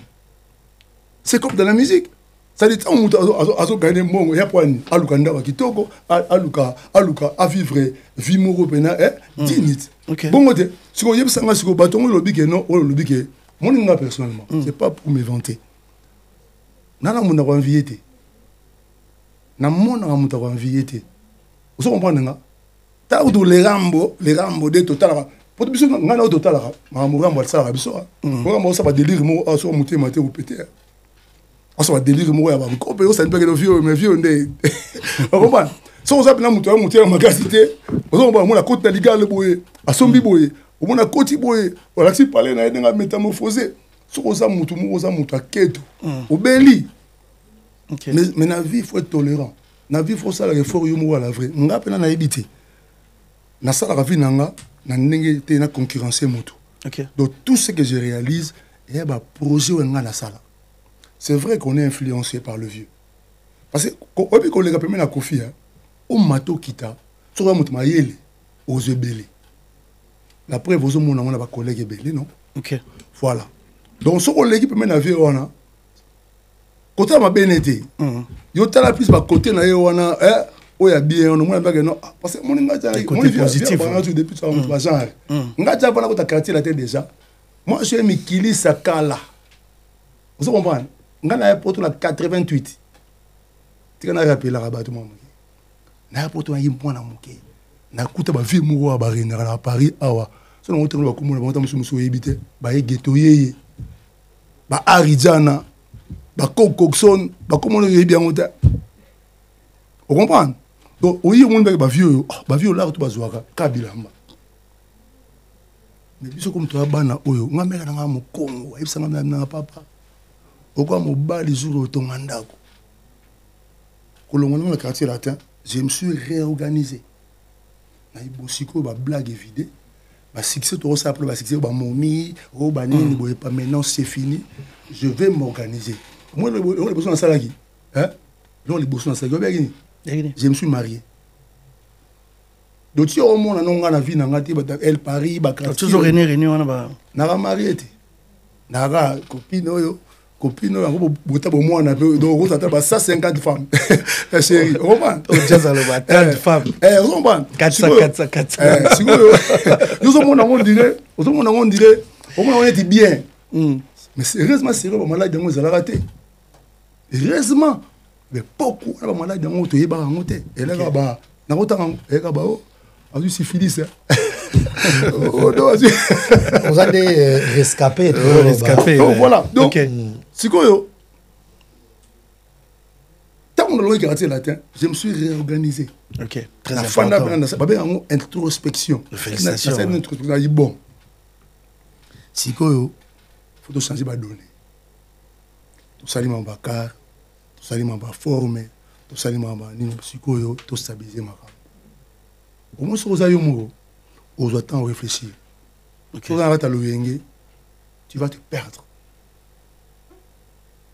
C'est comme dans la musique. Ça dit, on a gagné mon, il y a pas un aluka ndaba kitoko, aluka à vivre, vie moro pena, 10 minutes. Bon côté, si on y a ça, si on bâton le lobby que non, le lobby que mon inga personnellement, c'est pas pour me vanter. Nana mon avoir envie été. Na mon a mon avoir envie été. Vous comprenez nga? Ta ou les rambo de total. Pour biso nga na total la, ma mo rambo ça la biso. Mo ça va délire mo so monter maté ou péter. On va délire moi à on peut ça ne peut que vieux mais vieux ndé on comprend so ça na muto muto ma gasité on comprend moi la côte na ligale boye a sombi boye on na côte boye on la si parler na nga métamorphosé so ça muto a keto obeli mais na vie faut être tolérant na vie faut ça la effort yo mo la vrai nga pena na ebité na ça la vie nanga na ndenge te na concurrencer moto donc tout ce que je réalise et ba projet nga na sala. C'est vrai qu'on est influencé par le vieux. Parce que quand on les appelle la Kofi, au mato kita, sur un mot maïle, aux yeux belés. La preuve, vous avez un collègue belé, non? Ok. Voilà. Donc, ce collègue peut mettre la vie, on a. Quand on a bien été, il y a la plus de côté, on a, oh, il y a bien, on a bien, non. Parce que mon côté positif. Depuis ça, on va genre. On a déjà pas quartier la tête déjà. Moi, je suis Mikili Sakala. Vous comprenez? Nga na airport na 88 tika na rappel la rabat mo na airport na yimpo na moké na kuta ba vie mo ba renga na Paris awa so na moto ba komona ba musu ebité ba ghetto yeye ba Arizona ba Coxon ba komona yebi ngota o comprendre donc oyi mon ba vieux là to ba zwaka kabilamba mais biso comme to bana oyo ngamela na mo Congo ebisa ngamela na papa pourquoi mon bas les jours au Tongandako? Quand on le quartier latin, je me suis réorganisé. Na ibosiko ba blague vidée, ba succès tout ça après ba succès ba momi, oh ba nini boye pas maintenant c'est fini, je vais m'organiser. Moi le besoin de ça là qui, hein? Non les besoin de ça qui, je me suis marié. Donc si au monde on a vie na ngati ba El Paris ba quartier. Toujours René on a ba. Na marié té. Na copine oyo. Copine, on peut moi on a donc ça t'a 150 femmes. Chérie, on comprend. Oh déjà le bas 30 femmes. On comprend. 400. Si nous sommes on dirait, on est bien. Mais sérieusement, on malade dans les raté. Heureusement, mais beaucoup on malade dans on to yeba ngote. Et là ba na kota e ka ba o. A syphilis. On a des rescapés. Voilà. Donc si quoi tant on a le quartier latin, je me suis réorganisé. Ok. Très important. La fin introspection. Félicitations. C'est une introspection. Bon. Si quoi faut changer ma données. Tout ça mon bakar, tout ça mon forme, tout ça mon nino si quoi tout stabiliser ma femme. Au moins sur ça yo on doit temps réfléchir. Tu vas tu vas te perdre.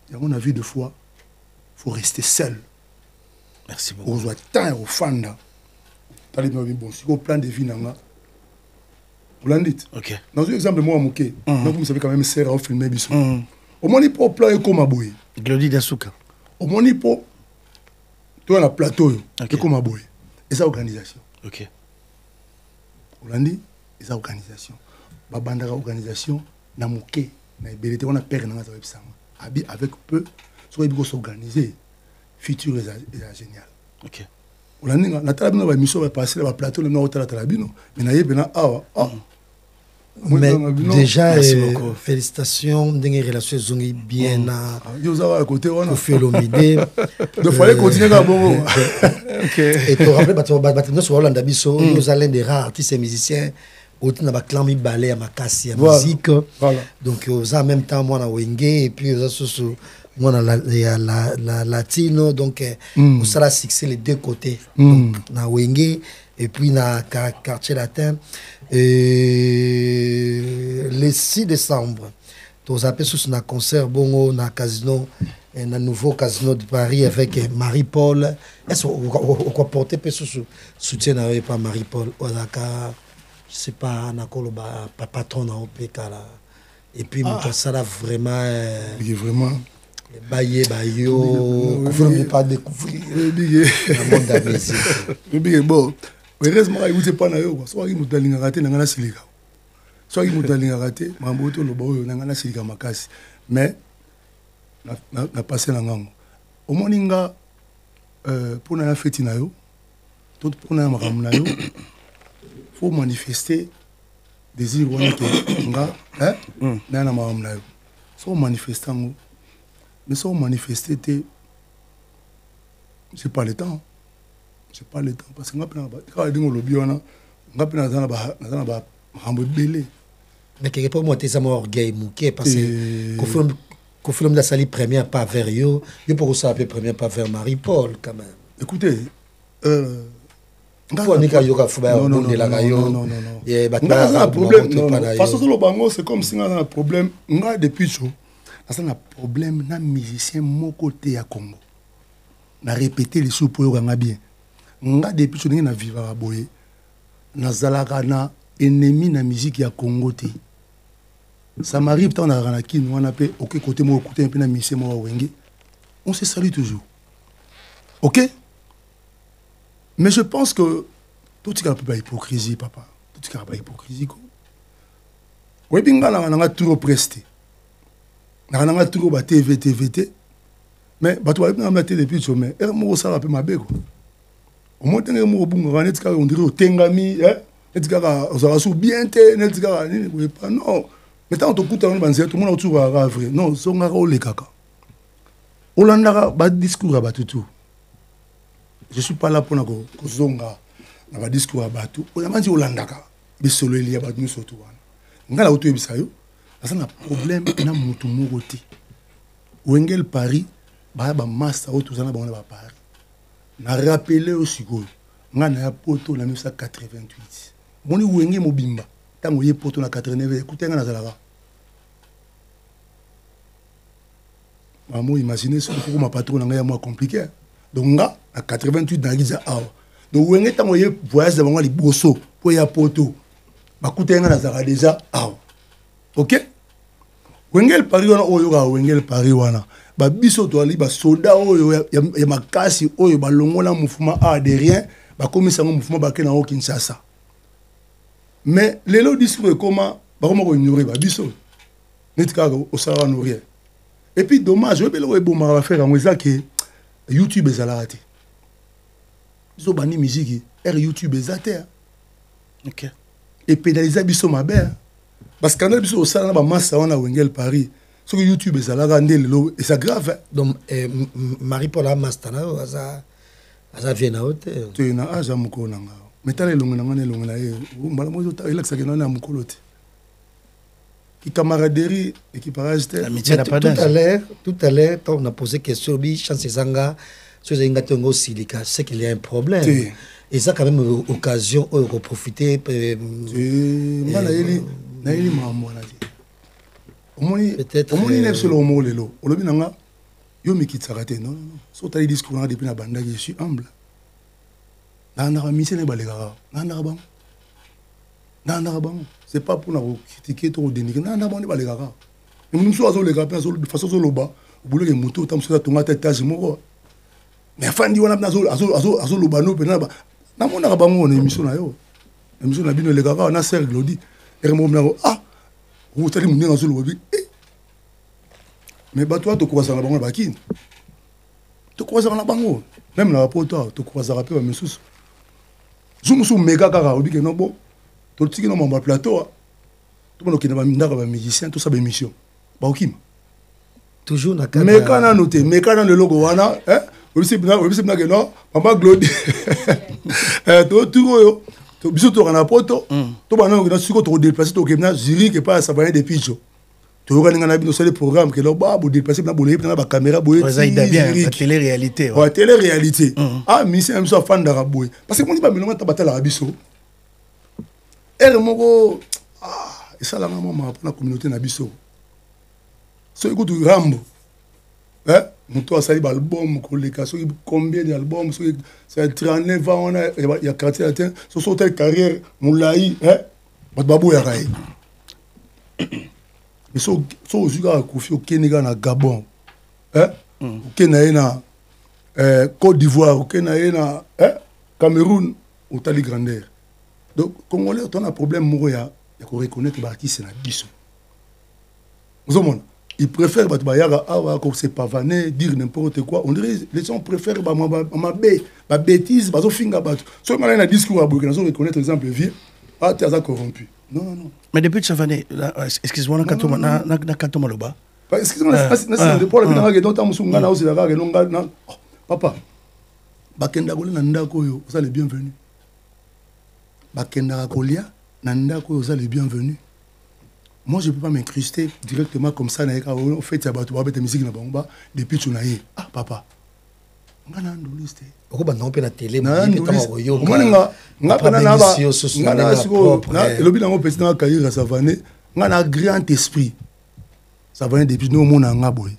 Et à mon avis, de fois, il faut rester seul. Merci beaucoup. On doit temps au fanda. Bon, si on plan de vie, vous l'en dites. Ok. Dans un exemple, moi, Mouké, donc vous savez quand même, c'est à filmer. Au moins, il faut plan comme Aboué. Glody Dasuka. Au moins, il faut. Tu as un plateau, comme Aboué. Et ça, organisation. Ok. Hollandi, les organisations. Babandara organisation, na moké, na ébélité, on a perdu dans la website. Avec peu, soit il faut s'organiser. Futur est génial. Ok. Hollandi, na talabino va mission va passer le plateau le nord de la talabino, mais na yébena mais déjà, félicitations, des relations zongi bien à côté Kofi Olomide. Il fallait continuer à bon. Et tu rappelles, nous sommes Hollande Abisso, nous allons des rares artistes et musiciens, autant dans clan ballet à Makassi à musique. Donc en même temps moi na Wenge et puis moi la latino donc on ça la succès les deux côtés. Donc na Wenge et puis na quartier latin. Le 6 décembre, tu as appelé sur un concert bongo na casino, un nouveau casino de Paris avec Marie-Paul. Est-ce qu'on peut porter soutien avec Marie-Paul? Je ne sais pas, patron dans OPK là. Et puis, ça là vraiment. Vraiment. Baye, bayo, ne pas découvrir le monde de la musique. Bon, heureusement, il ne pas na soit il m'a raté, n'a pas silika. Soit il m'a raté, m'a moto le boy, n'a pas silika makasi. Mais, n'a passé la langue. Au moninga, pour la fête na yo, tout pour la maram na yo, faut manifester désir wana que nga, na maram na yo. So manifestant, mais so manifester te, j'ai pas le temps. J'ai pas le temps parce que quand on le biona, on ba hambo belé. Mais quelque part moi tes amours orgueil mouké parce que film la salie première pas vers yo pour ça après première pas vers Marie-Paul quand même. Écoutez, non, parce que le bango c'est comme si on a un problème, on a depuis chaud. On a un problème na musicien mon côté à Congo. On a répété les sous pour nga bien. On a depuis chaud na vivre à boye. Na zalaka na ennemi na musique ya Congo te. Ça m'arrive tant na ranaki nous on appelle OK côté moi écouter un peu na musicien moi wenge. On se salue toujours. OK? Mais je pense que tout ce qui est hypocrisie, papa. Tout ce qui est hypocrisie. Oui, bien, on a trop presté. On a trop TVT. Mais, tu vas me depuis le sommet. Et moi, ça va peu ma bégo. Au moins, on dirait au Tengami, on a sous bien, non. Mais tant que tu as tout le monde autour à vrai. Non, c'est un rôle de caca. Hollanda a discours à tout. Je ne suis pas là pour que zonga na discours à Batou. On a dit Holandaka, mais solo il y a pas de surtout. Ngala auto ebisayo, ça na problème na mutu morote. Wengel Paris, ba master auto za na ba Paris. Na rappeler aussi go. Ngana ya poto na 1988. Moni wenge mobimba, tango ye poto na 89, écoutez ngana zalaka. Maman imaginez ce que ma patron na ya moi compliqué. Donc nga à 88 dans Giza awa. Donc wenge tango ye voyage de bango liboso pour ya poto. Ba kutenga na zara déjà awa. OK? Wengel Paris wana oyo ga wengel Paris wana. Ba biso to ali ba soda oyo ya makasi oyo ba longola mouvement a de rien, ba komisa ngo mouvement ba ke na o Kinshasa. Mais lelo discours comment ba ko ignorer ba biso. Netika au sara no rien. Et puis dommage, je vais le bon faire en ça que YouTube est à la raté. Ils ont banni musique, YouTube est à terre. OK. Et pénaliser biso ma belle. Parce que quand biso au salon ba massa on a Wengel Paris. Ce que YouTube est à la rendre et c'est grave. Donc Marie-Paul a mastana ça vient à hauteur. Tu na aja mukolo nanga. Metale longo nanga ne longo na ye. Mbala mozo ta relax ke na mukolo te. Qui camaraderie et qui parage l'amitié n'a pas d'âge. Tout à l'heure, quand on a posé question, lui, chance Zanga, sur les Ngatongo Silica, c'est qu'il y a un problème. Et ça, quand même, occasion de profiter. Moi, naïli maman a dit. Au moins, il n'est sur le mot lelo. Au lobby nanga, yo me quitte s'arrêter. Non, non, non. Sauf que discours depuis la bande, je suis humble. Nana mission ne balega. Nana bang. Nana bang. C'est pas pour nous critiquer trop dénigrer. Nana bang ne balega. Et nous sommes sur les gars, de façon sur le bas. Au bout de les motos, tam sur la tomate étage moko. Mais fan di wana na zo lo bano pe na ba. Na mona ba ngo na émission na yo. Émission na bino les gars na ser glodi. Et mo na ah. Vous tali munga na zo lo bi. Mais ba toi to croiser la bango ba kin. To croiser na bango. Même na poto to croiser pe ba mesusu. Zumusu mega kaka obi ke no bo. To tiki no mamba plateau. To bono ke na ba ndaka ba musicien to sa ba émission. Ba okima. Toujours na kaka. Mais kana noté, mais kana le logo wana, hein? Obisi bina ke no, mama Glody. To yo. To biso to kana poto. To bana ngina siko to déplacer to ke na jury ke pas ça va des pigeons. To yo kana bino sur les programmes ke lo ba bo déplacer na bo na ba caméra bo ça aide bien la télé-réalité. Ouais, télé-réalité. Ah, mais c'est même ça fan d'araboy. Parce que mon dit ba milonga ta batala biso. Er moko et ça la maman pour la communauté na biso. So écoute Rambo. Hein? Moto a sali album koleka so combien d'albums so c'est 39 ans on a il y a quartier latin so so telle carrière moulaï hein bat babou ya rai. Mais so juga kofi au Kenya na Gabon. oke na ye na Côte d'Ivoire, oke na ye na Cameroun, otali grandeur. Donc Congolais on a un problème moko ya ko reconnaître ba artiste na biso. Vous avez ils préfèrent se pavaner, dire n'importe quoi. On dirait les gens préfèrent ma bêtise, ma finga battu. Si on a un discours à Burkina, on reconnaître l'exemple vieux, tu as corrompu. Non, non, non. Mais depuis que Chavané, excuse-moi, na Katomaloba. Excuse-moi, papa, bakenda kolia nanda koyo, vous êtes les bienvenus. Bakenda kolia nanda koyo, vous êtes les bienvenus. Moi, je ne peux pas m'incruster directement comme ça. En fait, il y a des musiques depuis que tu as eu. Ah, papa. Je suis on peut la télé. Je suis un grand esprit. Ça va depuis nous, mon angaboy.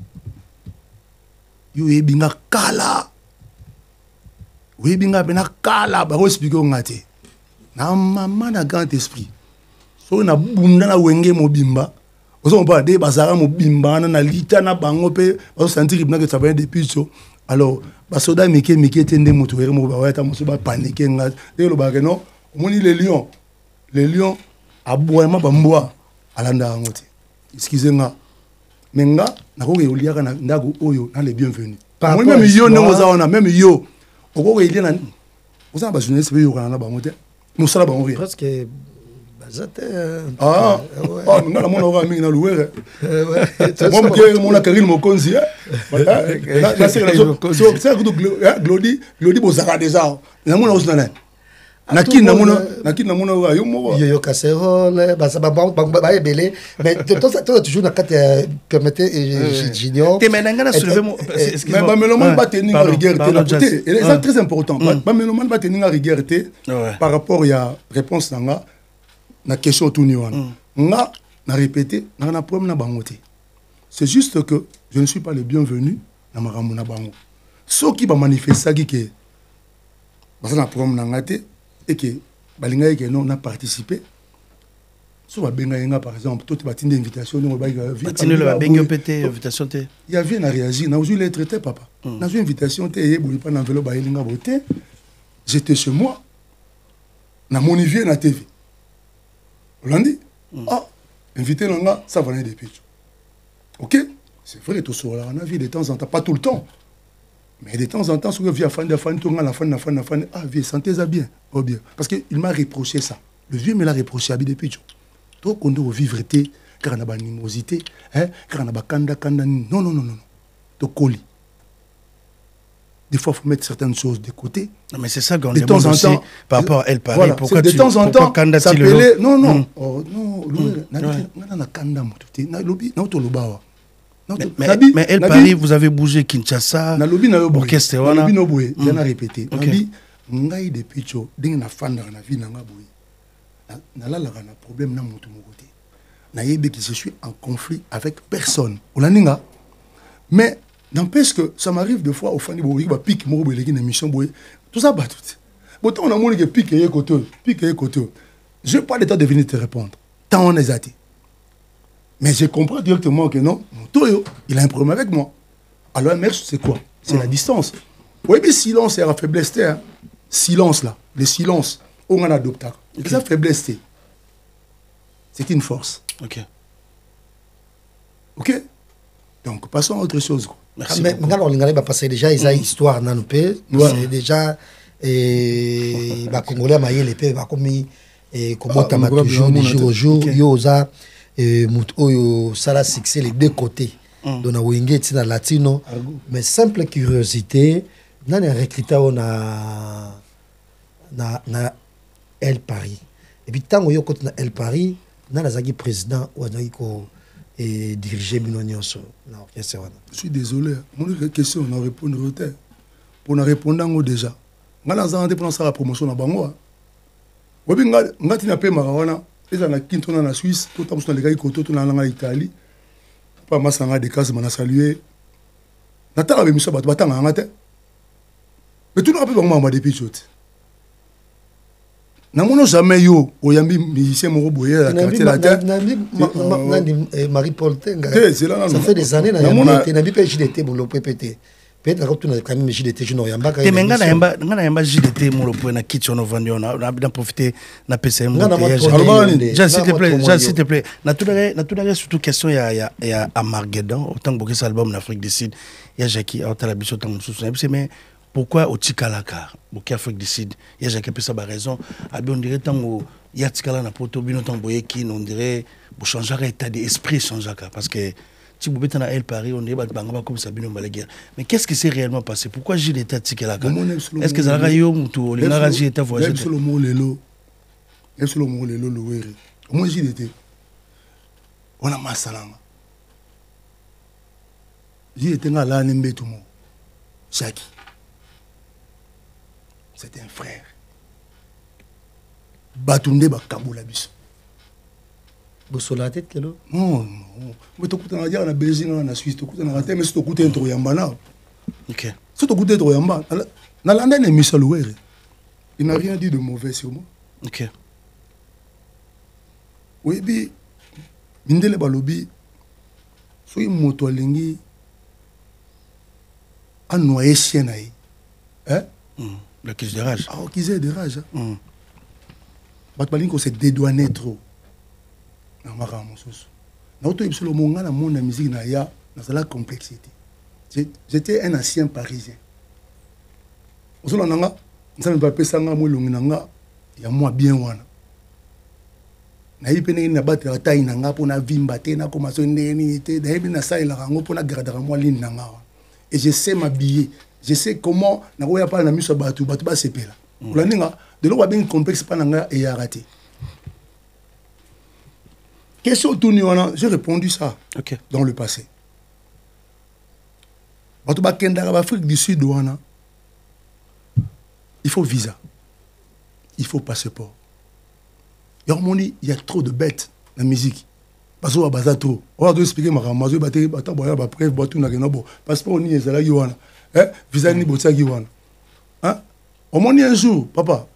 Yo ebinga kala. Oui, ebinga bena kala. Ba expliquer ngate. Na maman na grand esprit. So na bunda na wenge mobimba ozo mpa de bazara mobimba na lita na bango pe ozo sentir ibna que ça va depuis so alors ba soda mike tende moto ere mo ba wata mo so ba paniquer nga de lo ba que non moni les lions aboyama bamboa alanda ngoti excusez-moi menga na ko yoliaka na ndako oyo na les bienvenus même yo ne oza ona même yo oko ko na oza ba journaliste pe yo kana bango te mo sala bango presque ah, non, la mon aura mis dans l'ouer. Mon a carré mon conzi. C'est Glody Bozara déjà. La mon a Naki na mona yo casserole ba belé mais toi toujours na carte permettez j'ignore te menanga na soulever mon mais ba meloman ba tenir rigueur te c'est très important ba meloman ba tenir rigueur te par rapport ya réponse nanga na question tout ni wana nga na répéter na problème na bango te c'est juste que je ne suis pas le bienvenu na makambo na bango ceux qui ba manifester que parce na problème na ngate et que balinga que non a participé so ba benga nga par exemple tout batinde invitation no ba batinde le benga pété invitation te il y avait na réagir na aujourd'hui les traité papa na une invitation te et bouli pas na enveloppe ba elinga boté j'étais chez moi na monivier na TV Hollandi ah invité nga ça venait depuis OK c'est vrai tout sur la vie de temps en temps pas tout le temps mais de temps en temps, si vous avez fait la fin, ah, vieux, sentez-vous bien, oh bien. Parce qu'il m'a reproché ça. Le vieux me l'a reproché à depuis. Donc, on doit vivre, car on a une animosité, car on a kanda. Non. Donc, colis. Des fois, il faut mettre certaines choses de côté. Non, mais c'est ça qu'on demande aussi par rapport à elle, Paris. Voilà, pourquoi de temps en temps, ça s'appelait... Non. Oh, non, on a kanda, mais elle Paris, vous avez bougé Kinshasa, orchestre, voilà. Il y en a répété. Ngai de picho, ding na fanda na vie na ngaboui. Na la na problème na moto mokote. Na yebe que je suis en conflit avec personne. Olaninga. Mais n'empêche que ça m'arrive des fois au fani boui ba pique mo boui une émission boui. Tout ça ba tout. Bon on a moni que pique et côté. Je n'ai pas le temps de venir te répondre. Tant on est athée. Mais je comprends directement que non, mon toyo, il a un problème avec moi. Alors, merci, c'est quoi? C'est la distance. Oui, mais silence, c'est la faiblesse. Silence, là. Le silence, on en adopte. C'est la faiblesse. C'est une force. OK? Donc, passons à autre chose. Merci. Mais on va passer déjà, il y a une histoire dans le pays. C'est déjà, les Congolais, les pays, comment tu as toujours, de jour au jour, yosa. Ça a succès les deux côtés. Donc, on a latino. Mais simple curiosité, on a recruté na El Paris. Et puis, tant qu'on a El Paris, on a le président ou et diriger Minonion sur l'orchestre. Je suis désolé. Mon question, on a répondu pour répondre déjà. On a la promotion à Bango. On a payé Marawana. Et ça, on a la Suisse, tout le monde a les côtés, tout en Italie. Pas mal de des cases, on a salué. Nathan avait mis ça, mais tout le monde a pu voir depuis. namono jamais yo oyambi musicien moko boye la quartier latin Marie-Paul Tenga ça fait des années nabi pe JDT bolo PPT peut-être quand on a quand même JDT je n'oyamba te menga na yamba JDT molo po na kitchen no vandi on a bien profité na PCM s'il te plaît na tout surtout question ya Armageddon autant que cet album en Afrique du Sud il y a Jackie Aotala biso tant mais pourquoi au Tikalaka au Afrique du Sud il y a Jacques peut ça raison on dirait tant il y a Tikala na poto bino tant boyeki on dirait pour changer état d'esprit changer parce que si vous êtes dans El Paris on dirait banga comme ça bino malaguer mais qu'est-ce qui s'est réellement passé pourquoi j'ai l'état Tikalaka est-ce que ça a eu mutu lingara j'ai été voyagé sur le mot lelo sur le mot lelo louer moi j'ai été on a masalanga j'ai été là là n'imbetu mo Jackie c'est un frère. Batunde bakabola biso. Bosola tête kelo? Non, non. Mais tu écoutes na dia na Belgique na Suisse, tu écoutes na terre mais tu écoutes intro yamba na. OK. Si tu écoutes intro yamba, na landa na Michel Louer. Il n'a rien dit de mauvais sur moi. OK. Oui, bi mindele balobi soki moto alingi a noyer chien na ye. Hein? L'accuse de rage. Ah, qu'ils aient de rage. Batbalin qu'on s'est dédouané trop. Mon musique n'a ya dans la complexité. J'étais un ancien parisien. Au sol nanga, ça me pas sanga mo longinanga, ya moi bien wana. Na yipene na battre la taille nanga pour na vimba te na commencer ndeni te, na yipene na ça il a rango pour na garder moi ligne nanga. Et je sais m'habiller. Je sais comment na koya pas na miso batu ba sepela. Olaninga de lo wa bien complexe pas nanga et raté. Question tourni wana, j'ai répondu ça. OK. Dans le passé. Batu ba kenda ba Afrique du Sud wana. Il faut visa. Il faut passeport. Il y a trop de bêtes dans la musique. Parce qu'on va trop. On va expliquer ma ramasse, passeport ni ezala wana. Visa ni botia giwana. Hein? Au moins un jour, papa,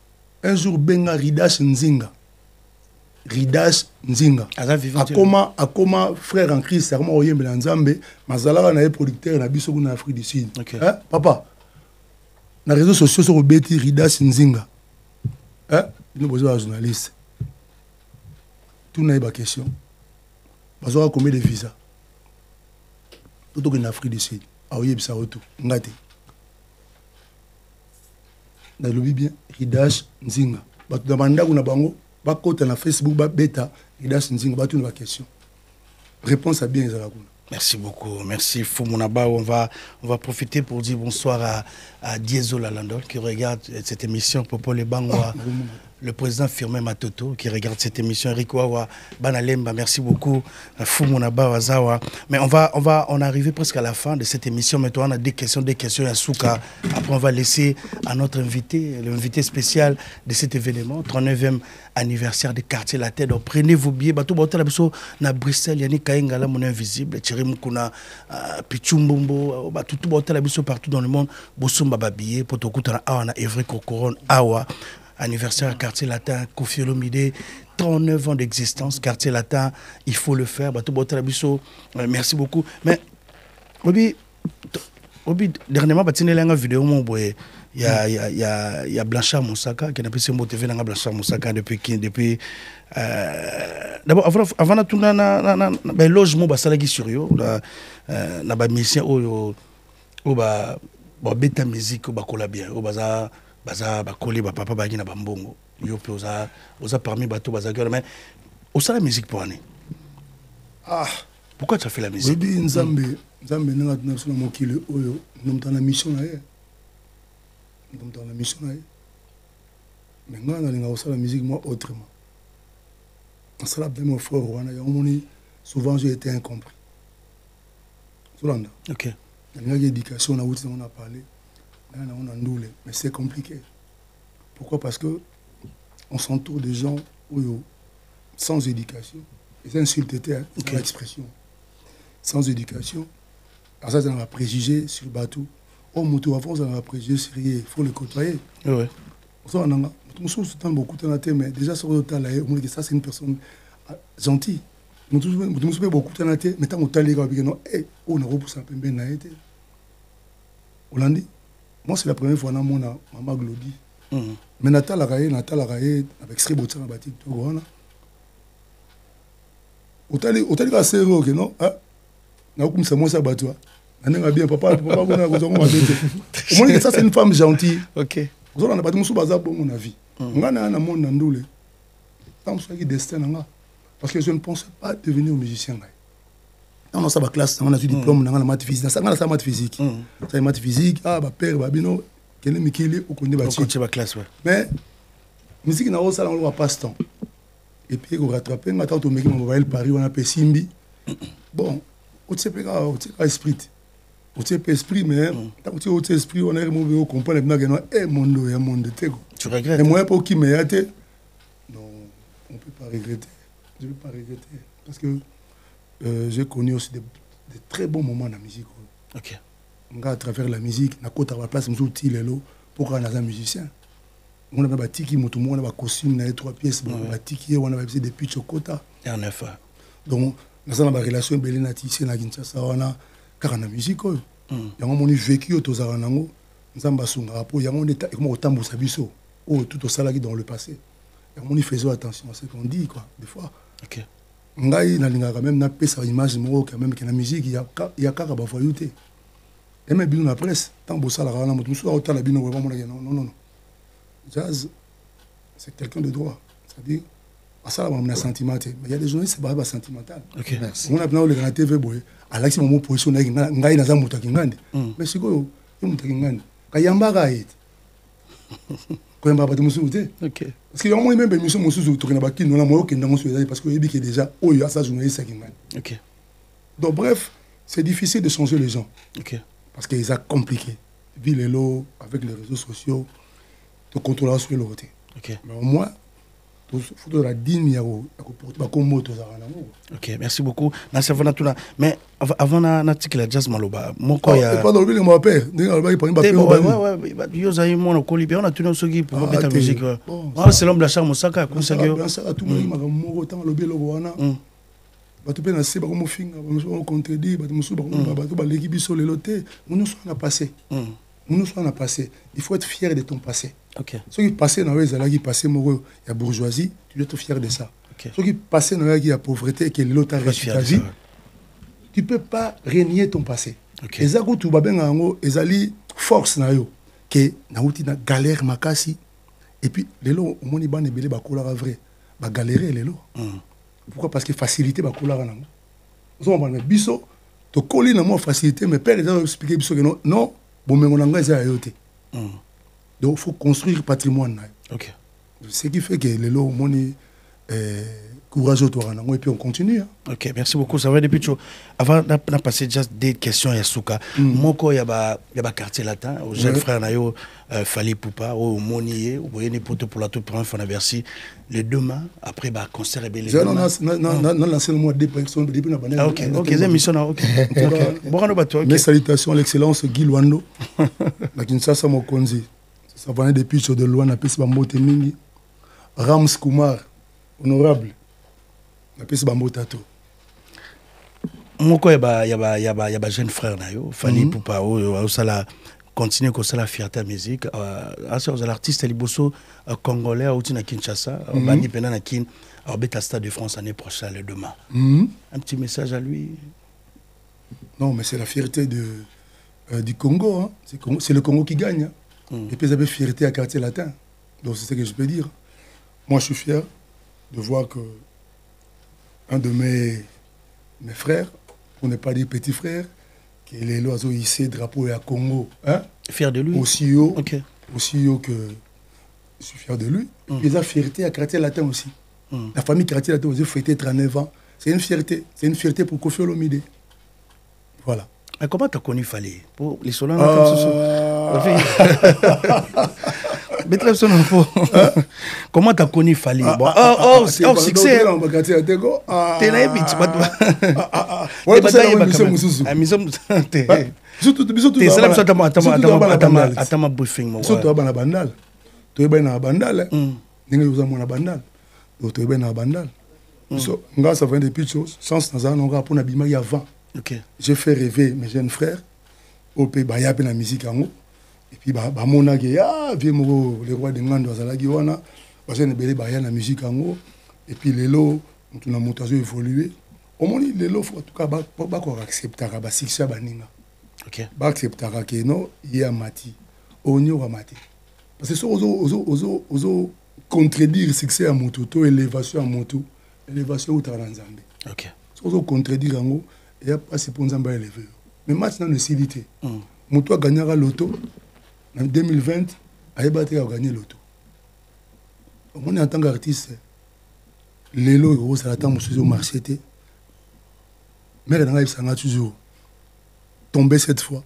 un jour benga Ridash Nzinga. Ridash Nzinga. Akoma frère en Christ, serment au Yembe Nzambe, Mazala na producteur na biso na Afrique du Sud. Hein? Papa. Na réseaux sociaux sur Betty Ridash Nzinga. Hein? Nous besoin de journaliste. Tout n'a pas question. Parce qu'on a combien de visas? Tout en Afrique du Sud. Ah oui, ça retour. Ngate. Dans le bien, Ridash Nzinga. Bah tu demandes à bango, bah côté na Facebook, bah bêta, Ridash Nzinga, bah tu n'as pas question. Réponse à bien les Aragounas. Merci beaucoup. Merci Foumounaba. On va profiter pour dire bonsoir à Diesel Lalandol qui regarde cette émission. Popo Le Bangwa, le président Firmin Matoto qui regarde cette émission. Eric Wawa, Banalemba, merci beaucoup. Foumounaba Wazawa. Mais on est arrivé presque à la fin de cette émission. Maintenant, on a des questions à Souka. Après, on va laisser à notre invité, l'invité spécial de cet événement, 39e anniversaire du quartier Latin. Donc, prenez vos billets. Bato Bato Labiso, na Bruxelles, Yannick Kaingala, mon invisible. Mukuna Pichumbombo tout partout dans le monde bosomba babiye potokutana awa na Evry Kokoron awa anniversaire quartier latin Koffi Olomide 39 ans d'existence quartier latin il faut le faire merci beaucoup mais obi dernièrement batinelanga vidéo mon boy il y a Blanchard Moussaka qui n'a pas mot TV na Blanchard Moussaka depuis d'abord avant tout na logement basalaki sur yo na ba mission o ba beta musique ba kola bien o baza ba koli ba papa ba na bambongo yo pe oza parmi bato baza mais au la musique pour année pourquoi tu as fait la musique oui nzambe nga tuna sona mokile oyo nomtana mission na ye nomtana mission na ye mais nga na linga osala musique moi autrement. Ça l'a bien mon frère souvent j'ai été incompris. Ok. Il y a une éducation, on a parlé, on a ndoulé, mais c'est compliqué. Pourquoi? Parce que on s'entoure de gens sans éducation. Et c'est insulté, c'est l'expression. Sans éducation. Alors ça, on a préjugé sur le bateau. Oh, moto avant, on a préjugé sur il faut le côtoyer. Ouais. mais déjà sur le temps, ça c'est une personne gentille. Mais beaucoup de mais tant que on a repoussé un peu bien naïté. Hollandi, moi c'est la première fois que mon maman Glody. Mais Natal Araye avec Sri Botsana Batik Togoana. Otali ka sero que non ah na comme ça moi ça batwa. Nanga bien papa bona ko zongo mabete. Au moins que ça c'est une femme gentille. OK. Vous on a pas musu baza bon mon avis. Ngana na monde ndule. Tant ça qui destin nga parce que je ne pensais pas devenir musicien. Dans sa classe, on a eu diplôme dans la maths physique. Ça la maths physique. Ça maths physique, ah ba père ba bino kene mikili au connait ba classe ouais. Mais musique na ça on va passe temps. Et puis on rattraper on attend au mec on va aller Paris on a fait Simbi. Bon, on sait pas esprit. On sait pas esprit mais tant que tu esprit on a remonté au comprendre maintenant que monde tego. Tu regrettes? Et moi pour qui me yate. Non, on peut pas regretter. Je ne peux pas regretter parce que j'ai connu aussi des très bons moments dans la musique. OK. À travers la musique, on a côté à la place, on a pour qu'on ait un musicien. On a des tiki, on a des costumes, on a 3 pièces, on a des tiki, on a des pitch au quota. Et en effet. Donc, on a une relation belle ici, on a une musique. On a vécu au Tozaranango, on a un rapport, on a un tambour sabiso, tout au salarié dans le passé. On faisait attention à ce qu'on dit, quoi, des fois. OK. Ngai na linga quand même na pesa image mo quand même que la musique il y a kaka ba voyouté et même bino na presse tant bossa la rana mutu so autant la bino vraiment non jazz c'est quelqu'un de droit c'est-à-dire à ça on a sentiment mais il y a des journalistes c'est pas sentimental. OK, merci. On a plein le TV boy Alexis mo position ngai na za mutu kingande mais siko yo mutu kingande kayamba gaite quand même pas de musuté. OK. Parce que moi même émission musuzu to na bakino na moyo kenda ngoso parce que yebi que déjà oyo asa journaliste kingande. OK. Donc bref, c'est difficile de changer les gens. OK. Parce qu'ils sont compliqués. Ville et l'eau, avec les réseaux sociaux, de contrôler sur l'autre. OK. Mais au moins, il faut la digne OK, merci beaucoup. Mais avant l'article de Jazz Maloba, mon quoi ya pas dans le mon père, yo zaï mon colibi, on a tout ce qui pour mettre la musique. Ah, c'est l'homme de la charme Osaka, comme ça que tout le monde m'a autant le belo wana. Ba to pe na se ba ko finga, ba contredire, ba musu ba to ba l'équipe biso le loté, nous sommes passé. Nous sommes passé. Il faut être fier de ton passé. OK. Ce qui passé dans les qui passé il y a bourgeoisie, tu dois être fier de ça. Okay. Ce qui passé dans les qui a pauvreté que l'autre a réussi ta vie, tu peux pas renier ton passé. OK. Et ça que tu vas bien ngo ezali force na yo que na outi na galère makasi et puis lelo omoni bana belé ba kola vrai, ba galérer lelo. Pourquoi? Parce que facilité ba kola nango. Zo on va biso to koli na mo facilité mais père les a expliqué biso que non bon mais on engage à yoté. Donc, il faut construire le patrimoine. OK. Ce qui fait que les lots, on est courageux, et puis on continue. OK, merci beaucoup. Ça va depuis tout. Avant de passer juste des questions, Yasuka. Moi, il y a quartier latin, au jeune frère Nayo, Fali Poupa, au Monier, au Boyene Poto pour la toute première fois, le demain, après, concert et belé. Non, lancé le mois de personnes depuis la banane. OK, c'est mission. OK. Mes salutations à l'excellence Guy Luando, la Kinshasa Mokonzi. Ça venait depuis de loin, on a pu se bambote mingi. Rams Kumar, honorable, on a pu se bambote tato. Moi, il y a jeune frère, Fali Poupa, ça continue comme ça la fierté musique. L'artiste Liboso congolais, à Kinshasa, Bani Pena Kin, à Beta Stade de France l'année prochaine, le demain. Un petit message à lui. Non, mais c'est la fierté du Congo. Hein. C'est le Congo qui gagne. Hein. Et puis, ils avaient fierté à quartier latin. Donc, c'est ce que je peux dire. Moi, je suis fier de voir que un de mes frères, pour ne pas dire petit frère, qui est l'oiseau ici, drapeau à Congo. Hein? Fier de lui. Aussi haut, aussi haut que je suis fier de lui. Ils ont fierté à quartier latin aussi. La famille quartier latin aussi fêté 39 ans. C'est une fierté. C'est une fierté pour Kofi Olomide. Voilà. Mais comment tu as connu Fali? Pour les Solans, comme ça. Comment tu as connu Fali? Succès. toyeba na bandale ndenge yoza mona bandale donc toyeba na bandale so nga ça vient depuis chose sens na za nonga pour na bima ya avant j'ai fait rêver mes jeunes frères au pays ba ya pe na musique yango et puis ba mona ke ya vie mo le roi de ngando azalaki wana ba jeune belé ba ya na musique yango et puis lelo on a monté évoluer au moins lelo faut en tout cas ba ko accepter ba succès baninga ba accepter que non il y a mati onyo wa mati parce que so ozo contredire succès à moto to élévation à moto élévation au taranzambe so ozo contredire yango et pas si pour nzamba élever mais match na necessité moto a gagné la loto en 2020 a battu a gagné loto on est en tant qu'artiste lelo gros ça attend monsieur au marché té mais dans ça a toujours tombé cette fois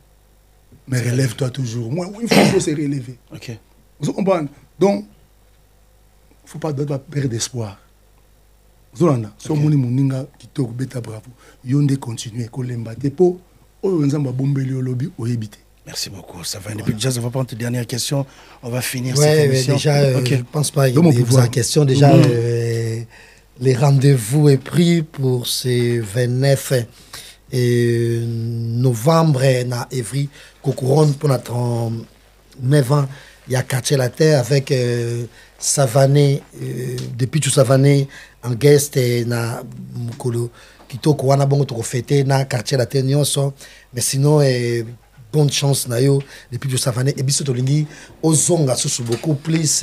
mais relève-toi toujours moi il faut se relever vous comprenez donc faut pas perdre d'espoir Zolanda so moni moninga kitoko beta bravo yonde continuer ko lembate po oyo nzamba bombeli olobi oyebite. Merci beaucoup. Ça va. Depuis déjà, on va prendre une dernière question. On va finir cette émission. Déjà, je ne pense pas qu'il y ait la question. Déjà, les rendez-vous est pris pour ce 29 novembre à Evry, Couronne pour notre 9 ans. Il y a Quartier La Terre avec Savané, depuis tout Savané, en guest na Mukolo. Kitoko wana bongo to fêter na Quartier La Terre nyonso. Mais sinon, bonne chance na yo depuis que ça va et biso to lingi ozonga susu beaucoup plus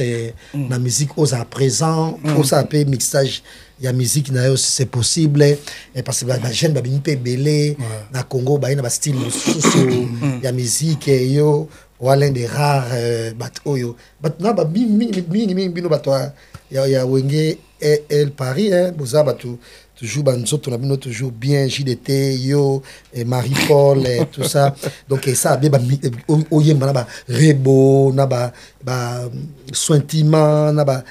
na musique aux à présent aux à mixage ya musique na yo si c'est possible et parce que ba jeune ba bini pe belé na Congo ba ina ba style susu ya musique yo wala des rares bat oyo bat na ba mingi bino bato ya wenge el Paris boza batu toujours banzoto na bino toujours bien JDT yo et Marie-Paul et tout ça donc ça bien oyemba na ba rebo na ba sointima na ba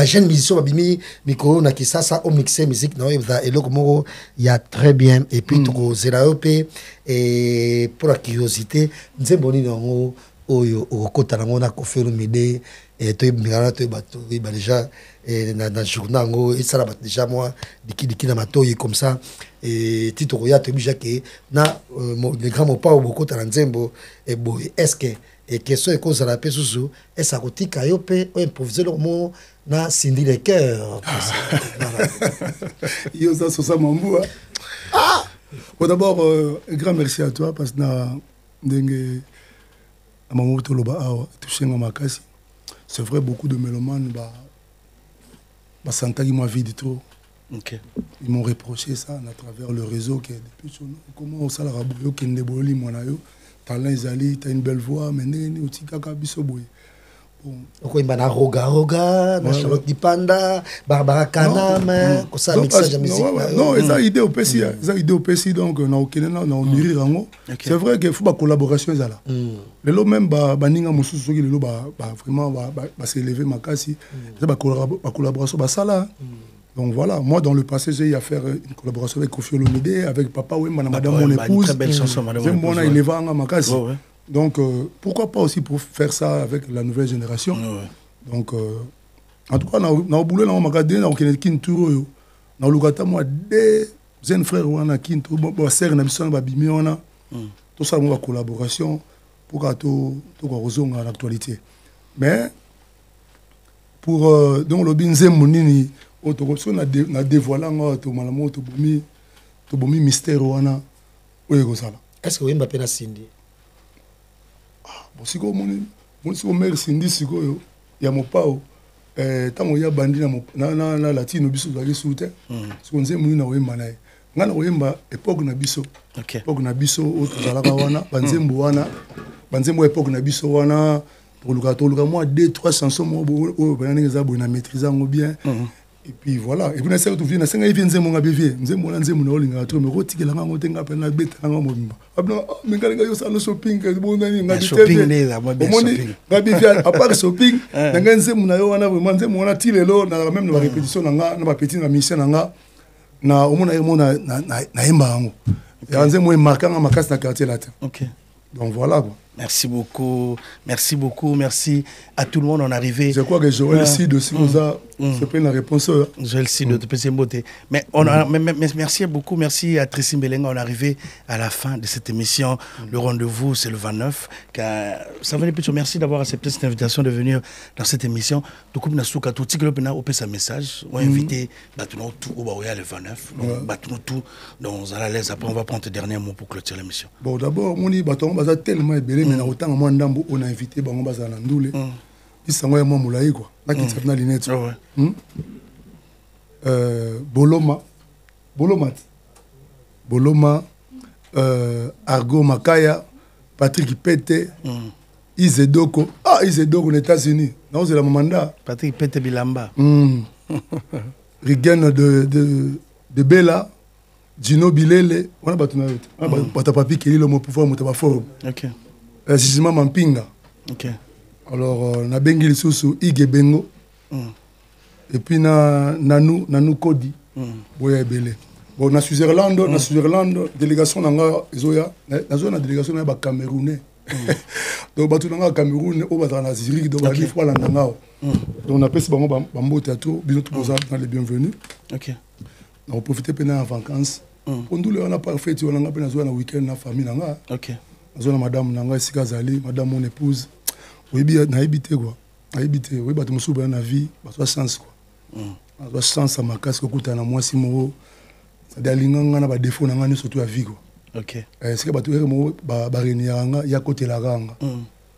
jeune musicien ba bimi micro na ki ça au mixer musique na et le moko il y a très bien et puis to zela op et pour la curiosité nzemboni nango oyo okota nango na kofelo mide et to mingana to bato ba déjà na journal ngo et ça déjà moi diki na matoyi comme ça et tito ya to bija que na le grand mopa beaucoup ta nzembo et boy est-ce que et question est cause la paix sous et ça kotika yo pe o improviser le mot na Cindy le cœur yo ça mambo ah bon d'abord un grand merci à toi parce que na ndenge amamu to loba awa toucher makasi c'est vrai beaucoup de mélomanes Santa qui m'a vide trop. Ils m'ont reproché ça à travers le réseau qui est depuis comment on s'ala raboyo kende boli monayo talent izali t'as une belle voix mais nene utikaka biso boy. Bon. Oko imba na roga na Charlotte Dipanda Barbara Kanam ko ça mixage de musique. Non, ça idée au PC, ça idée au PC donc na okenena na omiri rango. C'est vrai qu'il faut ba collaboration ezala. Le lot même ba ninga mosusu soki le lot ba vraiment ba s'élever makasi. Ça ba collaboration ba sala. Donc voilà, moi dans le passé j'ai eu à faire une collaboration avec Kofi Olomide, avec Papa Wemba, madame mon épouse. Très belle chanson madame. J'aime bon il va en makasi. Donc, pourquoi pas aussi pour faire ça avec la nouvelle génération. Donc, en tout cas, on a boulé dans le magasin, on a Kinturo, on a Lugata, moi, des jeunes frères, on a Kinturo, on a serre, on a Bisson, on a Bimi, on a tout ça, on a collaboration pour que tout soit à l'actualité. Mais, pour donc le binze monini, on a dévoilé un mystère, on a est-ce que vous avez un Cindy? Si vous mère Cindy sikoyo ya mopao tango ya bandi na latino biso za soute si on nzembo na wemba nae ngana wemba époque na biso époque na biso otozalaka wana banzembo époque na biso wana pour luka moi 2-3 chansons mo o banane za bo na maîtriser ngo bien et puis voilà et puis na ça tu viens na senga ivi nzembo nga bivie nzembo na olinga to me rotikela nga ngote nga pena beta nga mobimba abna mengalenga yo sala shopping ke bo nani nga shopping neza mo bien shopping nga bivie à part shopping nga nzembo na yo wana vraiment nzembo na tilelo na même na répétition na nga na petit na mission na nga na omona yo na emba ngo ya nzembo e marquant nga makasi na quartier latin. OK. Donc voilà quoi. Merci beaucoup, merci à tout le monde. On est arrivé. Je crois que Joël Cid aussi nous a fait la réponse. Joël Cid, de PC Mbote. Mais on a, merci beaucoup, merci à Tracy Mbelenga. On est arrivé à la fin de cette émission. Le rendez-vous, c'est le 29. Ça venait plutôt. Merci d'avoir accepté cette invitation de venir dans cette émission. Donc, on a souka tout petit on a un message. On a invité Batuno tout au Baouya le 29. Donc, Batuno tout. Donc, on a l'aise. Après, on va prendre tes derniers mots pour clôturer l'émission. Bon, d'abord, on dit Batuno Baza tellement ébélé, mais autant moi ndambo on a invité Bango Baza Nandoule. Il s'en va moi moulaï quoi. Là qui s'appelle Linette. Boloma, Argo Makaya, Patrick Pete, Izedoko. Ah, Izedoko aux États-Unis. Non, c'est la Mamanda. Patrick Pete Bilamba. Rigen de Bella, Gino Bilele. On a battu na route. On a battu papi qui est le mot pouvoir monter fort. Ok. Sisima Mampinga. Ok. Alors, on a Bengi Sousou, Ige Bengo. Et puis, Nanou Kodi. Boya Belé. Bon, na Switzerland, délégation nanga Zoya. Na délégation na Camerounais. Donc, batu nanga Cameroun, au bata na Zurich, donc on a dit fois la nanga. Donc, on a passé Bambo Théâtre, bisous tous dans les bienvenus. Ok. On a profité pendant en vacances. On a pas fait, on a fait un week-end na famille nanga. Ok. On a madame nanga Sika Zali, madame mon épouse. Oui, na habité quoi. Na habité, oui, batu musuba na vie, batu chance quoi. Batu chance à ma casque kuta na moi simo. Ça dalinganga na ba défaut nanga ni surtout à vie quoi. Ok. C'est que batu mo ba renianga ya côté la ganga.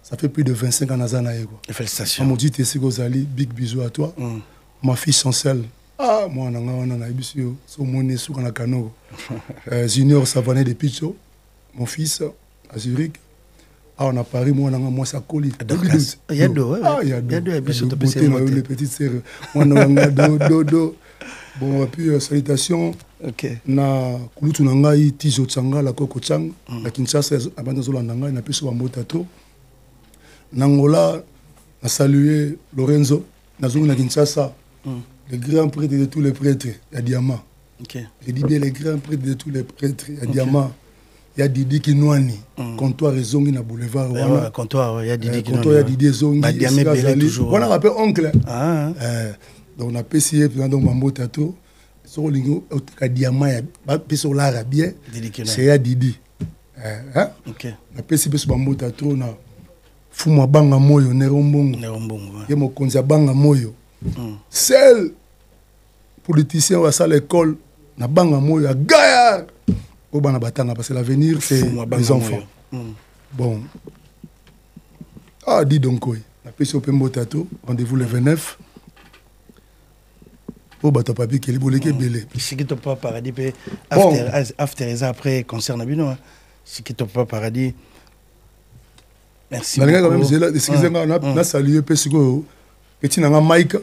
Ça fait plus de 25 ans nazana quoi. Félicitations. On dit Sika Zali, big bisous à toi. Ma fille Chancel. Ah, moi nanga wana na ibisio, so moni suka na kano. Junior Savané de Picho, mon fils à Zurich. Ah, on a Paris, moi, moi, ça colle. Il y a deux, il y a deux. Les petites sœurs. Moi, on a do. Bon, et puis, salutations. Ok. Na Kulutu Nangai, Tijo Tsanga, la Koko Tsang, la Kinshasa, Abanda Zola Nangai, na Piso Bamotato. Nangola, a salué Lorenzo, na Zola na Kinshasa, le grand prêtre de tous les prêtres, il y a Diamant. Ok. Je dis bien le grand prêtre de tous les prêtres, il y a Diamant. Il y a Didi Kinouani, comptoir et Zongi na boulevard. Comptoir, il y a Didi Kinouani. Comptoir, il y a Didi Zongi. On a rappelé oncle. Donc on a PCF, donc Mambo Tato. Sur le lingo, il y a Diamant, il y a sur l'arabien. C'est à Didi. Ok. On a PCF sur Mambo Tato, on a Fuma Banga Moyo, Nerombongo. Il y a Mokonza Banga Moyo. Seul politicien ou à ça l'école, na Banga Moyo, à Gaillard. Parce que l'avenir, c'est les enfants. Bon. Ah, dis donc, oui. La PC au Pembo Tato, rendez-vous le 29. Au Bata Papi, qui est le belé. Si qui pas paradis, after après, concert Nabino. Si qui pas paradis. Merci beaucoup. Excusez-moi, on a salué petit Mike.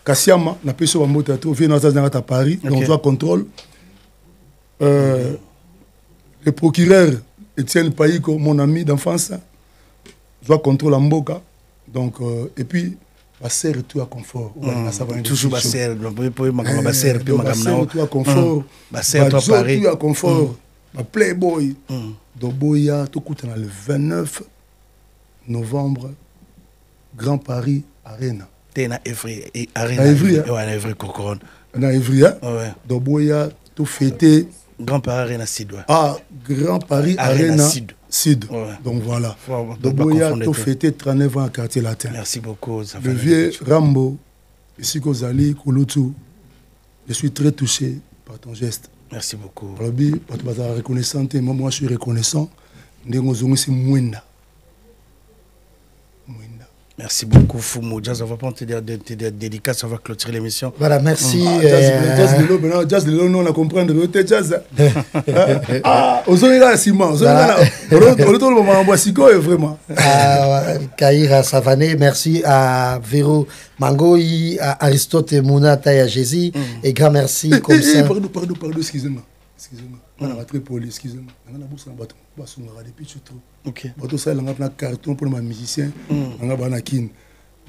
Kassiama, la PC au Pembo Tato, vient à Paris, on doit contrôle. Le procureur Etienne Païko, mon ami d'enfance, doit contrôler Mboka. Donc, et puis, la serre tout à confort. Toujours la serre, tout à confort. La serre tout à confort. La Playboy. Donc, Boya, tout coûte le 29 novembre, Grand Paris Arena. T'es na Evry Arena. Na Evry, ouais, na Evry Cocoron. Na Evry, hein? Ouais. Donc, Boya, tout fêté. Grand Paris Arena Sud. Ah, Grand Paris Arena Sud. Ouais. Donc voilà. Donc Boya, tout fêté 39 ans à Quartier Latin. Merci beaucoup. Le vieux Rambo, ici Kozali, Kouloutou, je suis très touché par ton geste. Merci beaucoup. Alors, tu es reconnaissant, et moi je suis reconnaissant. C'est Mouinda. Merci beaucoup, Fumu. Jazz, on va prendre tes dédicaces, on va clôturer l'émission. Voilà, merci. Jazz de l'eau, on a compris. Jazz. Ah, on s'en est là, Simon. On retourne au moment où vraiment. Kaira Savané, merci à Véro Mangoï, à Aristote Mounata et à Jésus. Et grand merci. Pardon, excusez-moi. On a très poli, excusez-moi. On a bourse en bâton. On a depuis tout. Ok. Bateau ça, on a un carton pour les musiciens. On a un kin.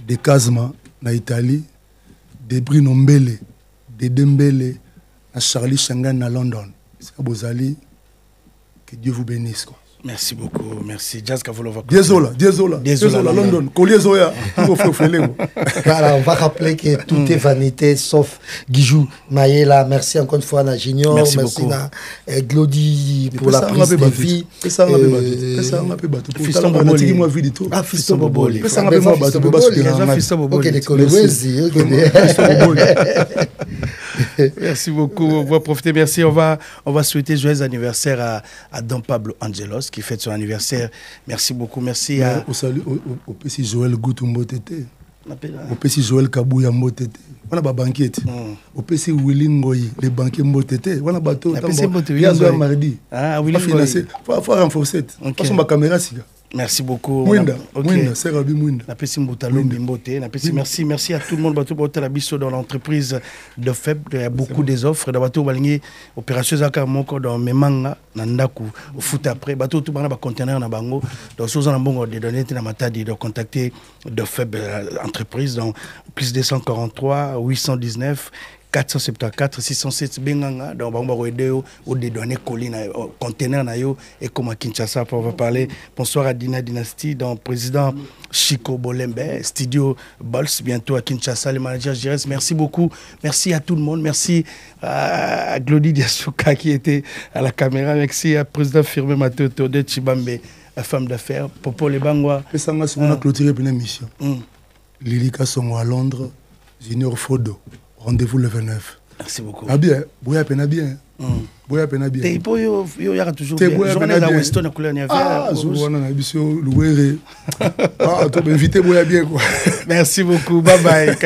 Des Kazma, en Italie. Des Bruno Mbele. Des Dembele. À Charlie Shangan, à London. C'est à Bozali. Que Dieu vous bénisse. Quoi. Merci beaucoup. Merci. Jazz Kavolova. Désolé, London. Collier-Zoya. Voilà, on va rappeler que tout est vanité sauf Guijou. Maïla, merci encore une fois à Junior. Merci beaucoup. À Glody pour la prise de vie. Fiston Boboli. Merci beaucoup. On va profiter. Merci. On va souhaiter joyeux anniversaire à Don Pablo Angelos qui fête son anniversaire. Merci beaucoup. Merci à. Au PC Joël Goutou Mbotete. Au PC Joël Kabouya Mbotete. On a ba banquette. Au PC Willy Ngoyi, les banquiers Mbotete. On a bateau. Il y a mardi. Ah, Willy Ngoyi. Faut renforcer. Parce que ma caméra c'est. Merci beaucoup. Mwinda, c'est Rabi Mwinda. Merci à tout le monde dans l'entreprise de FEB. Il y a beaucoup des offres. Opération Zakamoko dans Memanga, Nandaku, au foot après. Bateau tout le conteneur na bango. Donc, si vous avez des données, de contacter de FEB entreprise dans plus 243 819 474 607 Benganga dans Bangba ou des données collines conteneur na yo et comme à Kinshasa on va parler. Bonsoir à Dina Dynasty dans président Chico Bolembe studio Bols bientôt à Kinshasa les managers Gires. Merci beaucoup, merci à tout le monde, merci à Glody Diasuka qui était à la caméra, merci à président Firmé Mathieu Tode Chibambe, la femme d'affaires Popo Les Bangwa. On a clôturé une émission. Lilika Songo à Londres, Junior Fodo. Rendez-vous le 29. Merci beaucoup. Ah bien, Boya Pena bien. Boya Pena bien. T'es pas yo y a toujours bien. Journée à Weston à couleur niavère. Ah, journée na biso louere. Ah, toi invité Boya bien quoi. Merci beaucoup. Bye bye.